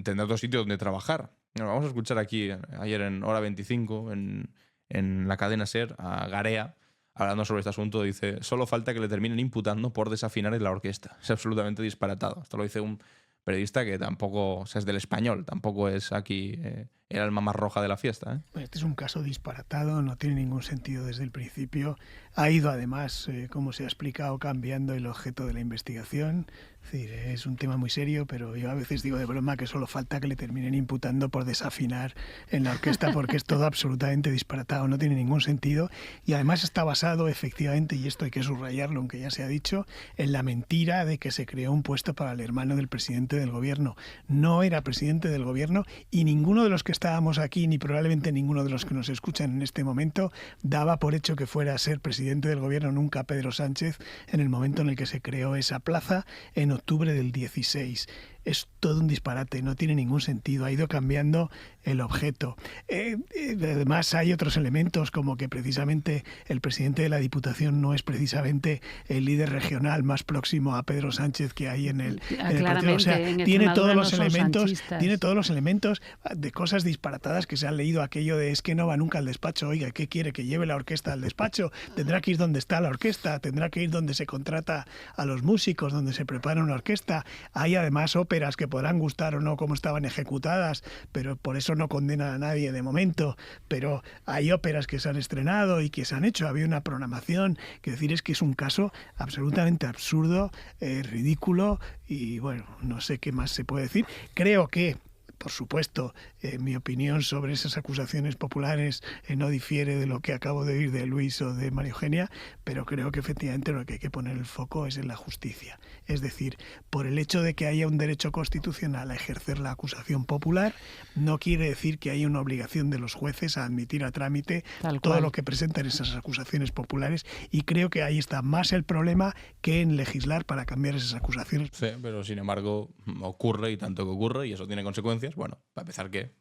tendrá otro sitio donde trabajar. Bueno, vamos a escuchar aquí, ayer en Hora 25, en la cadena SER, a Garea, hablando sobre este asunto. Dice, solo falta que le terminen imputando por desafinar en la orquesta. Es absolutamente disparatado. Esto lo dice un periodista que tampoco, o sea, es del Español, tampoco es aquí el alma más roja de la fiesta, ¿eh?
Este es un caso disparatado, no tiene ningún sentido desde el principio. Ha ido además, como se ha explicado, cambiando el objeto de la investigación. Es decir, es un tema muy serio, pero yo a veces digo de broma que solo falta que le terminen imputando por desafinar en la orquesta, porque es todo absolutamente disparatado, no tiene ningún sentido, y además está basado efectivamente, y esto hay que subrayarlo, aunque ya se ha dicho, en la mentira de que se creó un puesto para el hermano del presidente del gobierno. No era presidente del gobierno, y ninguno de los que estábamos aquí, ni probablemente ninguno de los que nos escuchan en este momento, daba por hecho que fuera a ser presidente del gobierno nunca Pedro Sánchez en el momento en el que se creó esa plaza en octubre del 16. Es todo un disparate, no tiene ningún sentido, ha ido cambiando el objeto. Además hay otros elementos, como que precisamente el presidente de la Diputación no es precisamente el líder regional más próximo a Pedro Sánchez que hay en el partido. O sea, tiene todos los elementos de cosas disparatadas que se han leído, aquello de es que no va nunca al despacho. Oiga, ¿qué quiere? ¿Que lleve la orquesta al despacho? Tendrá que ir donde está la orquesta, tendrá que ir donde se contrata a los músicos, donde se prepara una orquesta. Hay además óperas que podrán gustar o no como estaban ejecutadas, pero por eso no condenan a nadie de momento, pero hay óperas que se han estrenado y que se han hecho, había una programación, que decir es que es un caso absolutamente absurdo, ridículo, y bueno, no sé qué más se puede decir. Creo que, por supuesto, mi opinión sobre esas acusaciones populares no difiere de lo que acabo de oír de Luis o de María Eugenia, pero creo que efectivamente lo que hay que poner el foco es en la justicia. Es decir, por el hecho de que haya un derecho constitucional a ejercer la acusación popular, no quiere decir que haya una obligación de los jueces a admitir a trámite todo lo que presentan esas acusaciones populares, y creo que ahí está más el problema que en legislar para cambiar esas acusaciones.
Sí, pero sin embargo ocurre, y tanto que ocurre, y eso tiene consecuencias. Bueno, para empezar, que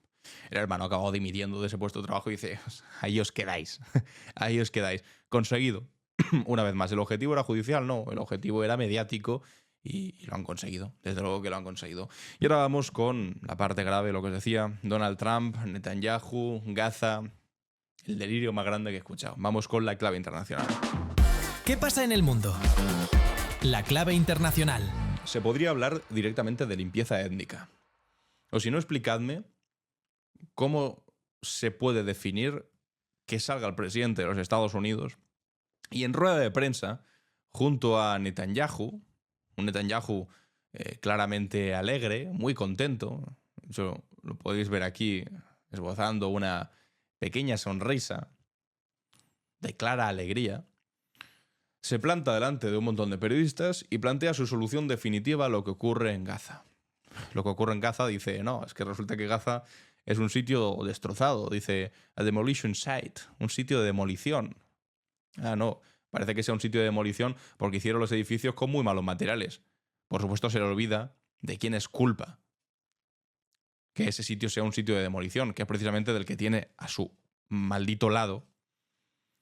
el hermano acabó dimitiendo de ese puesto de trabajo y dice, ahí os quedáis, ahí os quedáis. Conseguido. Una vez más, el objetivo era judicial, no, el objetivo era mediático, y lo han conseguido, desde luego que lo han conseguido. Y ahora vamos con la parte grave, lo que os decía, Donald Trump, Netanyahu, Gaza, el delirio más grande que he escuchado. Vamos con la clave internacional.
¿Qué pasa en el mundo? La clave internacional.
Se podría hablar directamente de limpieza étnica. O si no, explicadme cómo se puede definir que salga el presidente de los Estados Unidos y en rueda de prensa, junto a Netanyahu, un Netanyahu claramente alegre, muy contento, eso lo podéis ver aquí esbozando una pequeña sonrisa de clara alegría, se planta delante de un montón de periodistas y plantea su solución definitiva a lo que ocurre en Gaza. Lo que ocurre en Gaza, dice, no, es que resulta que Gaza es un sitio destrozado, dice, a demolition site, un sitio de demolición. Ah, no, parece que sea un sitio de demolición porque hicieron los edificios con muy malos materiales. Por supuesto se le olvida de quién es culpa que ese sitio sea un sitio de demolición, que es precisamente del que tiene a su maldito lado,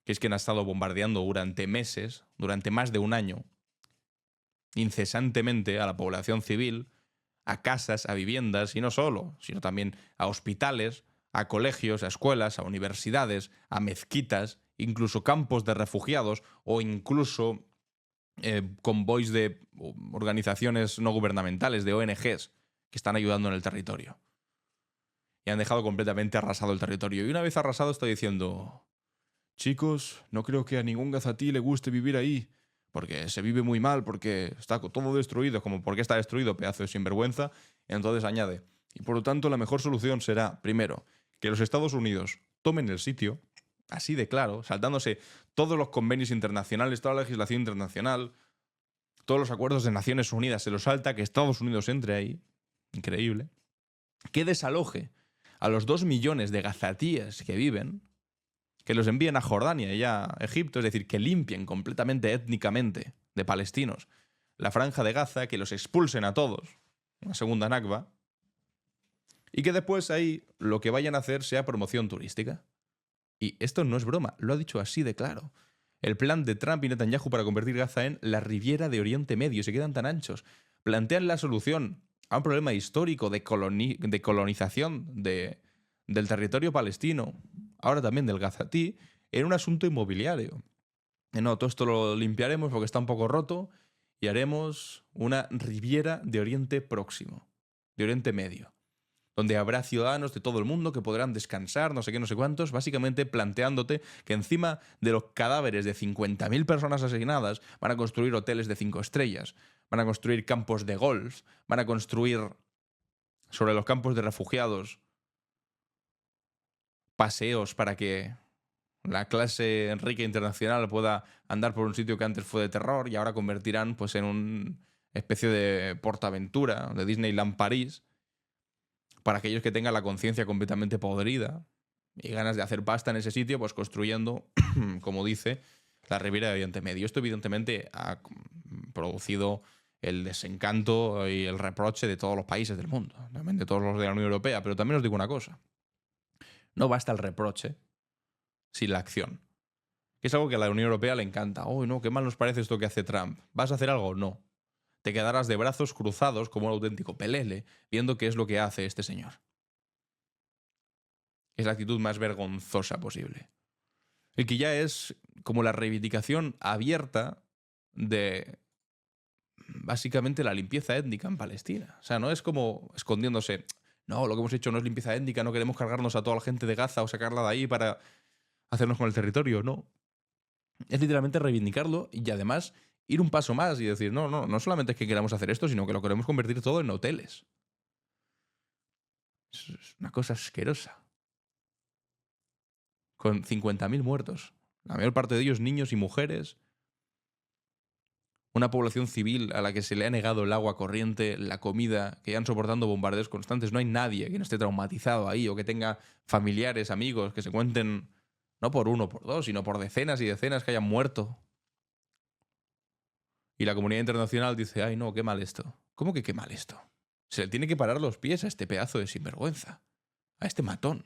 que es quien ha estado bombardeando durante meses, durante más de un año, incesantemente a la población civil, a casas, a viviendas, y no solo, sino también a hospitales, a colegios, a escuelas, a universidades, a mezquitas, incluso campos de refugiados o incluso convoys de organizaciones no gubernamentales, de ONGs, que están ayudando en el territorio. Y han dejado completamente arrasado el territorio. Y una vez arrasado está diciendo, chicos, no creo que a ningún gazatí le guste vivir ahí, porque se vive muy mal, porque está todo destruido, como ¿por qué está destruido, pedazo de sinvergüenza? Y entonces añade, y por lo tanto la mejor solución será, primero, que los Estados Unidos tomen el sitio, así de claro, saltándose todos los convenios internacionales, toda la legislación internacional, todos los acuerdos de Naciones Unidas, se los salta, que Estados Unidos entre ahí, increíble, que desaloje a los 2 millones de gazatíes que viven, que los envíen a Jordania y a Egipto, es decir, que limpien completamente étnicamente de palestinos la franja de Gaza, que los expulsen a todos, una segunda Nakba, y que después ahí lo que vayan a hacer sea promoción turística. Y esto no es broma, lo ha dicho así de claro. El plan de Trump y Netanyahu para convertir Gaza en la Riviera de Oriente Medio, se quedan tan anchos. Plantean la solución a un problema histórico de colonización del territorio palestino, ahora también del gazatí, en un asunto inmobiliario. No, todo esto lo limpiaremos porque está un poco roto y haremos una Riviera de Oriente Próximo, de Oriente Medio, donde habrá ciudadanos de todo el mundo que podrán descansar, no sé qué, no sé cuántos, básicamente planteándote que encima de los cadáveres de 50.000 personas asesinadas van a construir hoteles de 5 estrellas, van a construir campos de golf, van a construir sobre los campos de refugiados paseos para que la clase rica internacional pueda andar por un sitio que antes fue de terror y ahora convertirán pues en una especie de PortAventura de Disneyland París para aquellos que tengan la conciencia completamente podrida y ganas de hacer pasta en ese sitio, pues construyendo, como dice, la Ribera de Oriente Medio. Esto evidentemente ha producido el desencanto y el reproche de todos los países del mundo, también de todos los de la Unión Europea, pero también os digo una cosa. No basta el reproche sin la acción. Que es algo que a la Unión Europea le encanta. ¡Oh, no! ¡Qué mal nos parece esto que hace Trump! ¿Vas a hacer algo? No. Te quedarás de brazos cruzados como un auténtico pelele viendo qué es lo que hace este señor. Es la actitud más vergonzosa posible. El que ya es como la reivindicación abierta de básicamente la limpieza étnica en Palestina. O sea, no es como escondiéndose. No, lo que hemos hecho no es limpieza étnica, no queremos cargarnos a toda la gente de Gaza o sacarla de ahí para hacernos con el territorio, no. Es literalmente reivindicarlo y además ir un paso más y decir, no solamente es que queramos hacer esto, sino que lo queremos convertir todo en hoteles. Es una cosa asquerosa. Con 50.000 muertos. La mayor parte de ellos niños y mujeres. Una población civil a la que se le ha negado el agua corriente, la comida, que ya han soportando bombardeos constantes. No hay nadie que no esté traumatizado ahí o que tenga familiares, amigos, que se cuenten no por uno, por dos, sino por decenas y decenas que hayan muerto. Y la comunidad internacional dice, ay no, qué mal esto. ¿Cómo que qué mal esto? Se le tiene que parar los pies a este pedazo de sinvergüenza. A este matón.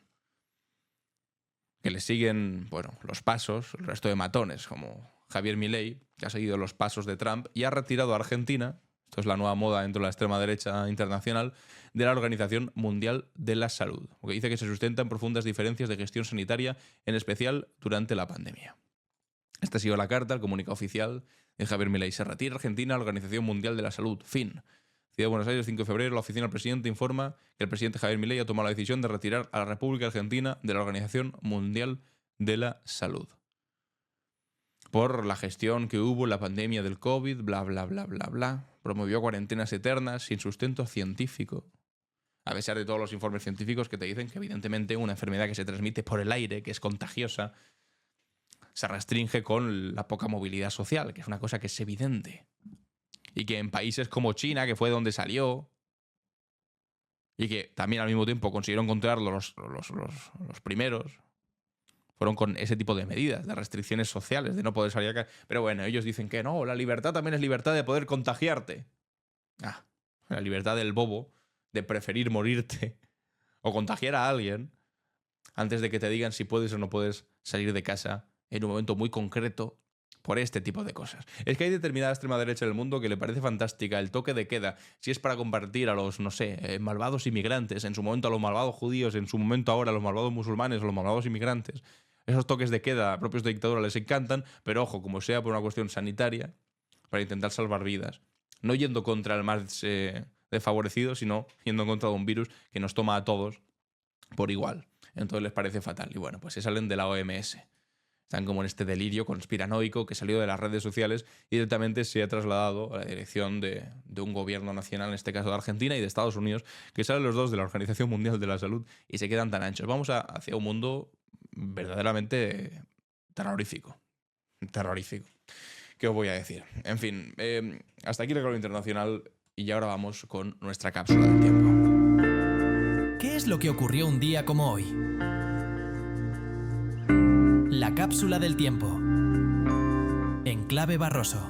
Que le siguen, bueno, los pasos, el resto de matones, como Javier Milei, que ha seguido los pasos de Trump y ha retirado a Argentina, esto es la nueva moda dentro de la extrema derecha internacional, de la Organización Mundial de la Salud, porque dice que se sustentan profundas diferencias de gestión sanitaria, en especial durante la pandemia. Esta ha sido la carta, el comunicado oficial de Javier Milei. Se retira Argentina a la Organización Mundial de la Salud. Fin. Ciudad de Buenos Aires, 5 de febrero, la oficina del presidente informa que el presidente Javier Milei ha tomado la decisión de retirar a la República Argentina de la Organización Mundial de la Salud. Por la gestión que hubo en la pandemia del COVID, bla, bla, bla, bla, bla. Promovió cuarentenas eternas sin sustento científico. A pesar de todos los informes científicos que te dicen que evidentemente una enfermedad que se transmite por el aire, que es contagiosa, se restringe con la poca movilidad social, que es una cosa que es evidente. Y que en países como China, que fue donde salió, y que también al mismo tiempo consiguieron controlar los primeros, fueron con ese tipo de medidas, de restricciones sociales, de no poder salir acá. Pero bueno, ellos dicen que no, la libertad también es libertad de poder contagiarte. La libertad del bobo de preferir morirte o contagiar a alguien antes de que te digan si puedes o no puedes salir de casa en un momento muy concreto por este tipo de cosas. Es que hay determinada extrema derecha en el mundo que le parece fantástica el toque de queda, si es para combatir a los, no sé, malvados inmigrantes, en su momento a los malvados judíos, en su momento ahora a los malvados musulmanes, a los malvados inmigrantes. Esos toques de queda propios de dictadura les encantan, pero ojo, como sea por una cuestión sanitaria, para intentar salvar vidas. No yendo contra el más desfavorecido, sino yendo en contra de un virus que nos toma a todos por igual. Entonces les parece fatal. Y bueno, pues se salen de la OMS. Están como en este delirio conspiranoico que salió de las redes sociales y directamente se ha trasladado a la dirección de un gobierno nacional, en este caso de Argentina y de Estados Unidos, que salen los dos de la Organización Mundial de la Salud y se quedan tan anchos. Vamos hacia un mundo verdaderamente terrorífico. Terrorífico. ¿Qué os voy a decir? En fin, hasta aquí el Clave Internacional y ahora vamos con nuestra cápsula del tiempo.
¿Qué es lo que ocurrió un día como hoy? La cápsula del tiempo. En Clave Barroso.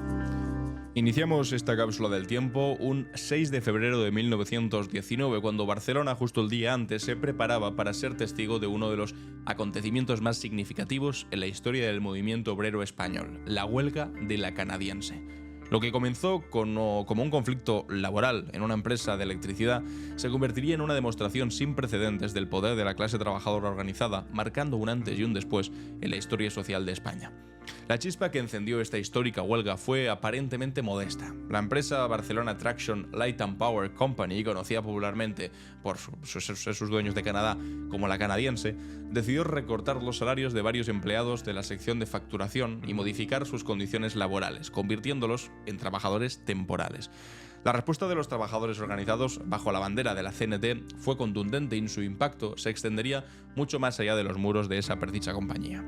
Iniciamos esta cápsula del tiempo un 6 de febrero de 1919, cuando Barcelona, justo el día antes, se preparaba para ser testigo de uno de los acontecimientos más significativos en la historia del movimiento obrero español, la huelga de la Canadiense. Lo que comenzó como un conflicto laboral en una empresa de electricidad se convertiría en una demostración sin precedentes del poder de la clase trabajadora organizada, marcando un antes y un después en la historia social de España. La chispa que encendió esta histórica huelga fue aparentemente modesta. La empresa Barcelona Traction Light and Power Company, conocida popularmente por ser sus dueños de Canadá como la canadiense, decidió recortar los salarios de varios empleados de la sección de facturación y modificar sus condiciones laborales, convirtiéndolos en trabajadores temporales. La respuesta de los trabajadores organizados bajo la bandera de la CNT fue contundente y su impacto se extendería mucho más allá de los muros de esa predicha compañía.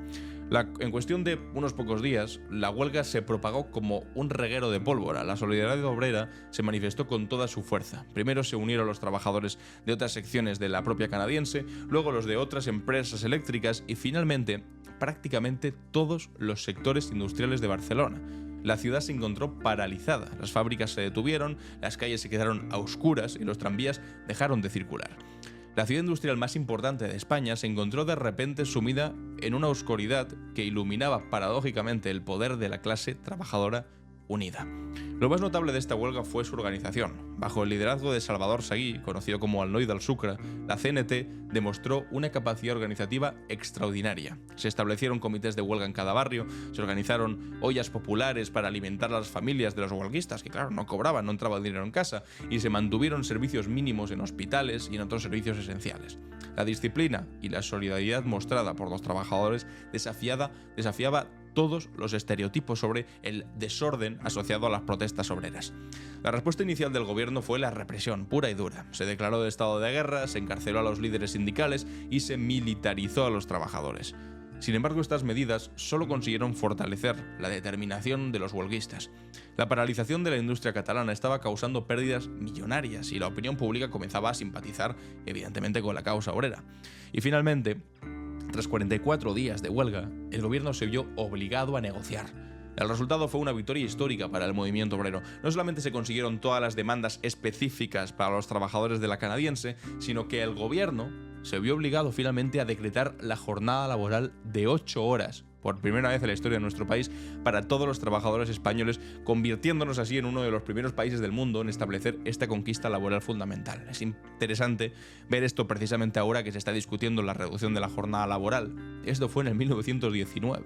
En cuestión de unos pocos días, la huelga se propagó como un reguero de pólvora. La solidaridad obrera se manifestó con toda su fuerza. Primero se unieron los trabajadores de otras secciones de la propia canadiense, luego los de otras empresas eléctricas y finalmente prácticamente todos los sectores industriales de Barcelona. La ciudad se encontró paralizada, las fábricas se detuvieron, las calles se quedaron a oscuras y los tranvías dejaron de circular. La ciudad industrial más importante de España se encontró de repente sumida en una oscuridad que iluminaba paradójicamente el poder de la clase trabajadora unida. Lo más notable de esta huelga fue su organización. Bajo el liderazgo de Salvador Seguí, conocido como Alnoy del Sucre, la CNT demostró una capacidad organizativa extraordinaria. Se establecieron comités de huelga en cada barrio, se organizaron ollas populares para alimentar a las familias de los huelguistas, que claro, no cobraban, no entraba el dinero en casa, y se mantuvieron servicios mínimos en hospitales y en otros servicios esenciales. La disciplina y la solidaridad mostrada por los trabajadores desafiaba todos los estereotipos sobre el desorden asociado a las protestas obreras. La respuesta inicial del gobierno fue la represión pura y dura. Se declaró de estado de guerra, se encarceló a los líderes sindicales y se militarizó a los trabajadores. Sin embargo, estas medidas solo consiguieron fortalecer la determinación de los huelguistas. La paralización de la industria catalana estaba causando pérdidas millonarias y la opinión pública comenzaba a simpatizar, evidentemente, con la causa obrera. Y finalmente, tras 44 días de huelga, el gobierno se vio obligado a negociar. El resultado fue una victoria histórica para el movimiento obrero. No solamente se consiguieron todas las demandas específicas para los trabajadores de la canadiense, sino que el gobierno se vio obligado finalmente a decretar la jornada laboral de 8 horas, por primera vez en la historia de nuestro país, para todos los trabajadores españoles, convirtiéndonos así en uno de los primeros países del mundo en establecer esta conquista laboral fundamental. Es interesante ver esto precisamente ahora que se está discutiendo la reducción de la jornada laboral. Esto fue en el 1919.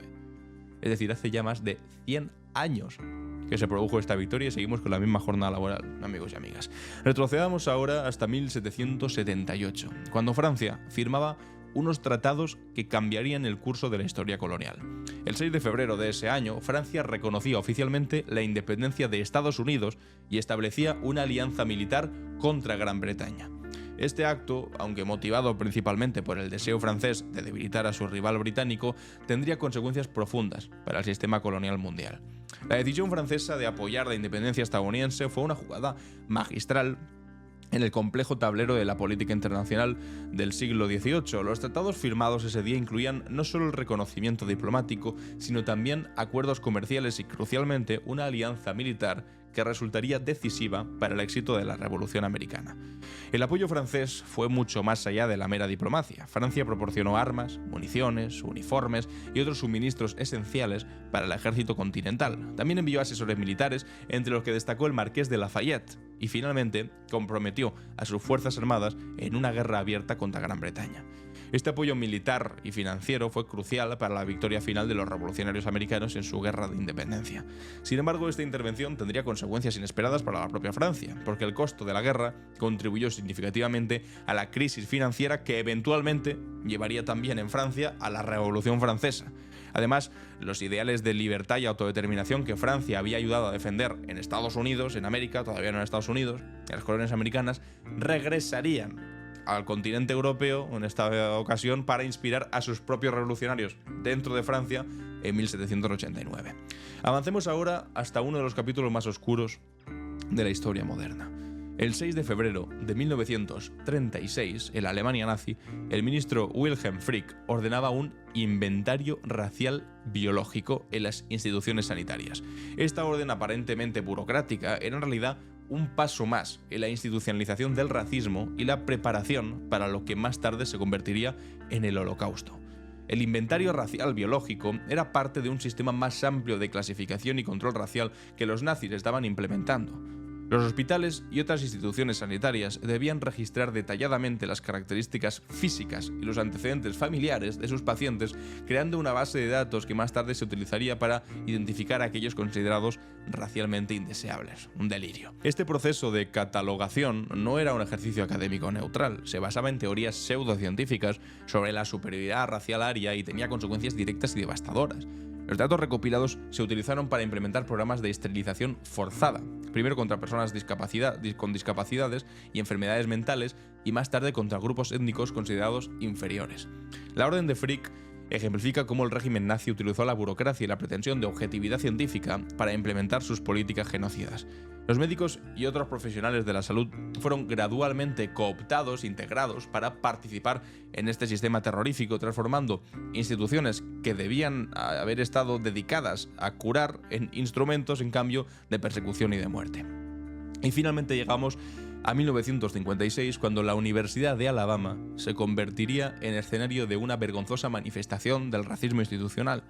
Es decir, hace ya más de 100 años que se produjo esta victoria y seguimos con la misma jornada laboral, amigos y amigas. Retrocedamos ahora hasta 1778, cuando Francia firmaba unos tratados que cambiarían el curso de la historia colonial. El 6 de febrero de ese año, Francia reconocía oficialmente la independencia de Estados Unidos y establecía una alianza militar contra Gran Bretaña. Este acto, aunque motivado principalmente por el deseo francés de debilitar a su rival británico, tendría consecuencias profundas para el sistema colonial mundial. La decisión francesa de apoyar la independencia estadounidense fue una jugada magistral en el complejo tablero de la política internacional del siglo XVIII. Los tratados firmados ese día incluían no solo el reconocimiento diplomático, sino también acuerdos comerciales y, crucialmente, una alianza militar que resultaría decisiva para el éxito de la Revolución Americana. El apoyo francés fue mucho más allá de la mera diplomacia. Francia proporcionó armas, municiones, uniformes y otros suministros esenciales para el ejército continental. También envió asesores militares, entre los que destacó el Marqués de Lafayette, y finalmente comprometió a sus fuerzas armadas en una guerra abierta contra Gran Bretaña. Este apoyo militar y financiero fue crucial para la victoria final de los revolucionarios americanos en su guerra de independencia. Sin embargo, esta intervención tendría consecuencias inesperadas para la propia Francia, porque el costo de la guerra contribuyó significativamente a la crisis financiera que eventualmente llevaría también en Francia a la Revolución Francesa. Además, los ideales de libertad y autodeterminación que Francia había ayudado a defender en Estados Unidos, en América, todavía no en Estados Unidos, en las colonias americanas, regresarían al continente europeo en esta ocasión para inspirar a sus propios revolucionarios dentro de Francia en 1789. Avancemos ahora hasta uno de los capítulos más oscuros de la historia moderna. El 6 de febrero de 1936, en la Alemania nazi, el ministro Wilhelm Frick ordenaba un inventario racial biológico en las instituciones sanitarias. Esta orden aparentemente burocrática era en realidad un paso más en la institucionalización del racismo y la preparación para lo que más tarde se convertiría en el Holocausto. El inventario racial biológico era parte de un sistema más amplio de clasificación y control racial que los nazis estaban implementando. Los hospitales y otras instituciones sanitarias debían registrar detalladamente las características físicas y los antecedentes familiares de sus pacientes, creando una base de datos que más tarde se utilizaría para identificar a aquellos considerados racialmente indeseables. Un delirio. Este proceso de catalogación no era un ejercicio académico neutral, se basaba en teorías pseudocientíficas sobre la superioridad racial aria y tenía consecuencias directas y devastadoras. Los datos recopilados se utilizaron para implementar programas de esterilización forzada, primero contra personas con discapacidades y enfermedades mentales y más tarde contra grupos étnicos considerados inferiores. La Orden de Frick ejemplifica cómo el régimen nazi utilizó la burocracia y la pretensión de objetividad científica para implementar sus políticas genocidas. Los médicos y otros profesionales de la salud fueron gradualmente cooptados, integrados, para participar en este sistema terrorífico, transformando instituciones que debían haber estado dedicadas a curar en instrumentos, en cambio, de persecución y de muerte. Y finalmente llegamos a 1956, cuando la Universidad de Alabama se convertiría en escenario de una vergonzosa manifestación del racismo institucional.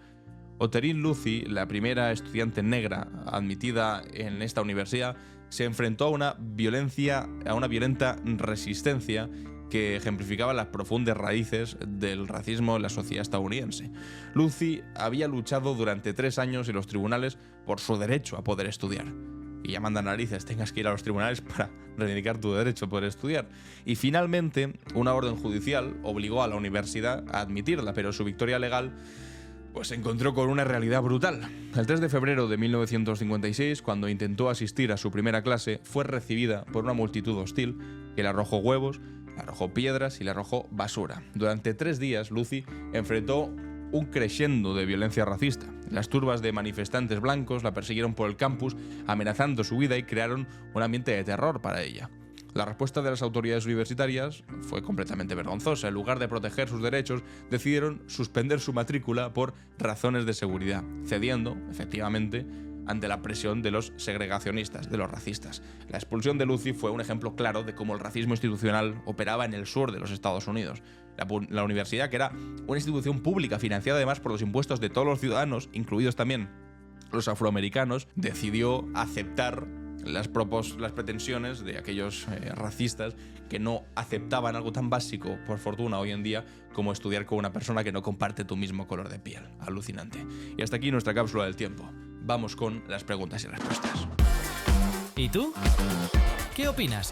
Oterin Lucy, la primera estudiante negra admitida en esta universidad, se enfrentó a una violenta resistencia que ejemplificaba las profundas raíces del racismo en la sociedad estadounidense. Lucy había luchado durante 3 años en los tribunales por su derecho a poder estudiar. Y ya manda narices, tengas que ir a los tribunales para reivindicar tu derecho a poder estudiar. Y finalmente, una orden judicial obligó a la universidad a admitirla, pero su victoria legal pues se encontró con una realidad brutal. El 3 de febrero de 1956, cuando intentó asistir a su primera clase, fue recibida por una multitud hostil que le arrojó huevos, le arrojó piedras y le arrojó basura. Durante 3 días, Lucy enfrentó un crescendo de violencia racista. Las turbas de manifestantes blancos la persiguieron por el campus, amenazando su vida y crearon un ambiente de terror para ella. La respuesta de las autoridades universitarias fue completamente vergonzosa. En lugar de proteger sus derechos, decidieron suspender su matrícula por razones de seguridad, cediendo, efectivamente, ante la presión de los segregacionistas, de los racistas. La expulsión de Lucy fue un ejemplo claro de cómo el racismo institucional operaba en el sur de los Estados Unidos. La universidad, que era una institución pública financiada además por los impuestos de todos los ciudadanos, incluidos también los afroamericanos, decidió aceptar las pretensiones de aquellos racistas que no aceptaban algo tan básico, por fortuna, hoy en día, como estudiar con una persona que no comparte tu mismo color de piel. Alucinante. Y hasta aquí nuestra cápsula del tiempo. Vamos con las preguntas y respuestas.
¿Y tú? ¿Qué opinas?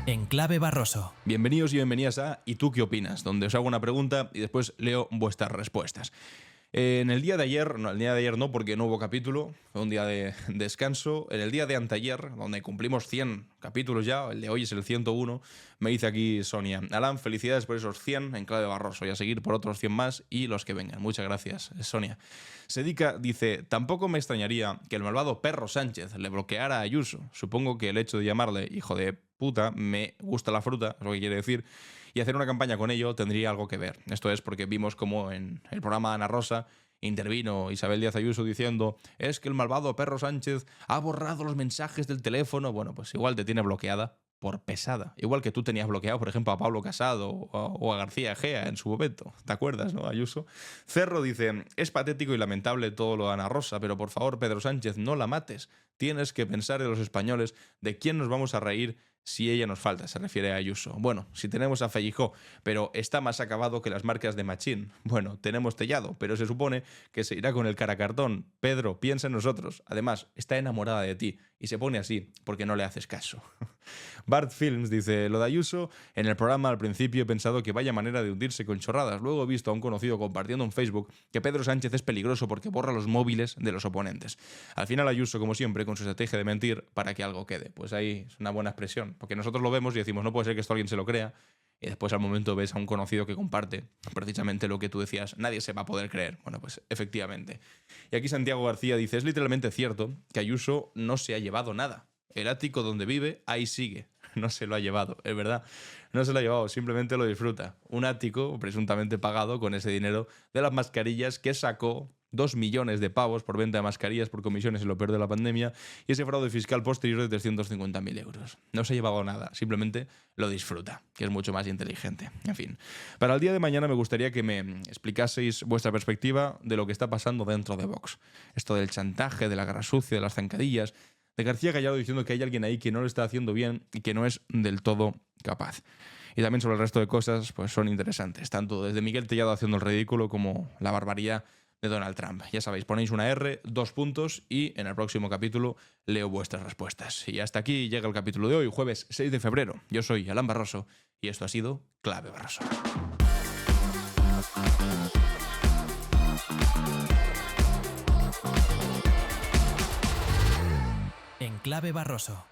En Clave Barroso.
Bienvenidos y bienvenidas a ¿Y tú qué opinas?, donde os hago una pregunta y después leo vuestras respuestas. En el día de ayer no, porque no hubo capítulo, fue un día de descanso. En el día de anteayer, donde cumplimos 100 capítulos ya, el de hoy es el 101, me dice aquí Sonia: Alan, felicidades por esos 100 en Clave Barroso y a seguir por otros 100 más y los que vengan. Muchas gracias, Sonia. Sedica dice: tampoco me extrañaría que el malvado Perro Sánchez le bloqueara a Ayuso. Supongo que el hecho de llamarle hijo de puta, me gusta la fruta, es lo que quiere decir, y hacer una campaña con ello tendría algo que ver. Esto es porque vimos como en el programa Ana Rosa intervino Isabel Díaz Ayuso diciendo: es que el malvado Perro Sánchez ha borrado los mensajes del teléfono. Bueno, pues igual te tiene bloqueada por pesada. Igual que tú tenías bloqueado, por ejemplo, a Pablo Casado o a García Egea en su momento. ¿Te acuerdas, no, Ayuso? Cerro dice: es patético y lamentable todo lo de Ana Rosa, pero por favor, Pedro Sánchez, no la mates. Tienes que pensar en los españoles, de quién nos vamos a reír si ella nos falta, se refiere a Ayuso. Bueno, si tenemos a Feijó, pero está más acabado que las marcas de Machín. Bueno, tenemos Tellado, pero se supone que se irá con el caracartón. Pedro, piensa en nosotros. Además, está enamorada de ti y se pone así porque no le haces caso. Bart Films dice: lo de Ayuso, en el programa al principio he pensado que vaya manera de hundirse con chorradas. Luego he visto a un conocido compartiendo en Facebook que Pedro Sánchez es peligroso porque borra los móviles de los oponentes. Al final Ayuso, como siempre, con su estrategia de mentir para que algo quede. Pues ahí es una buena expresión, porque nosotros lo vemos y decimos: no puede ser que esto alguien se lo crea, y después al momento ves a un conocido que comparte precisamente lo que tú decías: nadie se va a poder creer. Bueno, pues efectivamente. Y aquí Santiago García dice: es literalmente cierto que Ayuso no se ha llevado nada. El ático donde vive, ahí sigue. No se lo ha llevado, es verdad. No se lo ha llevado, simplemente lo disfruta. Un ático presuntamente pagado con ese dinero de las mascarillas que sacó 2 millones de pavos por venta de mascarillas por comisiones en lo peor de la pandemia, y ese fraude fiscal posterior de 350.000 euros. No se ha llevado nada, simplemente lo disfruta, que es mucho más inteligente. En fin, para el día de mañana me gustaría que me explicaseis vuestra perspectiva de lo que está pasando dentro de Vox. Esto del chantaje, de la guerra sucia, de las zancadillas, de García Gallardo diciendo que hay alguien ahí que no lo está haciendo bien y que no es del todo capaz. Y también sobre el resto de cosas, pues son interesantes, tanto desde Miguel Tellado haciendo el ridículo como la barbaridad de Donald Trump. Ya sabéis, ponéis una R, 2 puntos y en el próximo capítulo leo vuestras respuestas. Y hasta aquí llega el capítulo de hoy, jueves 6 de febrero. Yo soy Alan Barroso y esto ha sido Clave Barroso.
En Clave Barroso.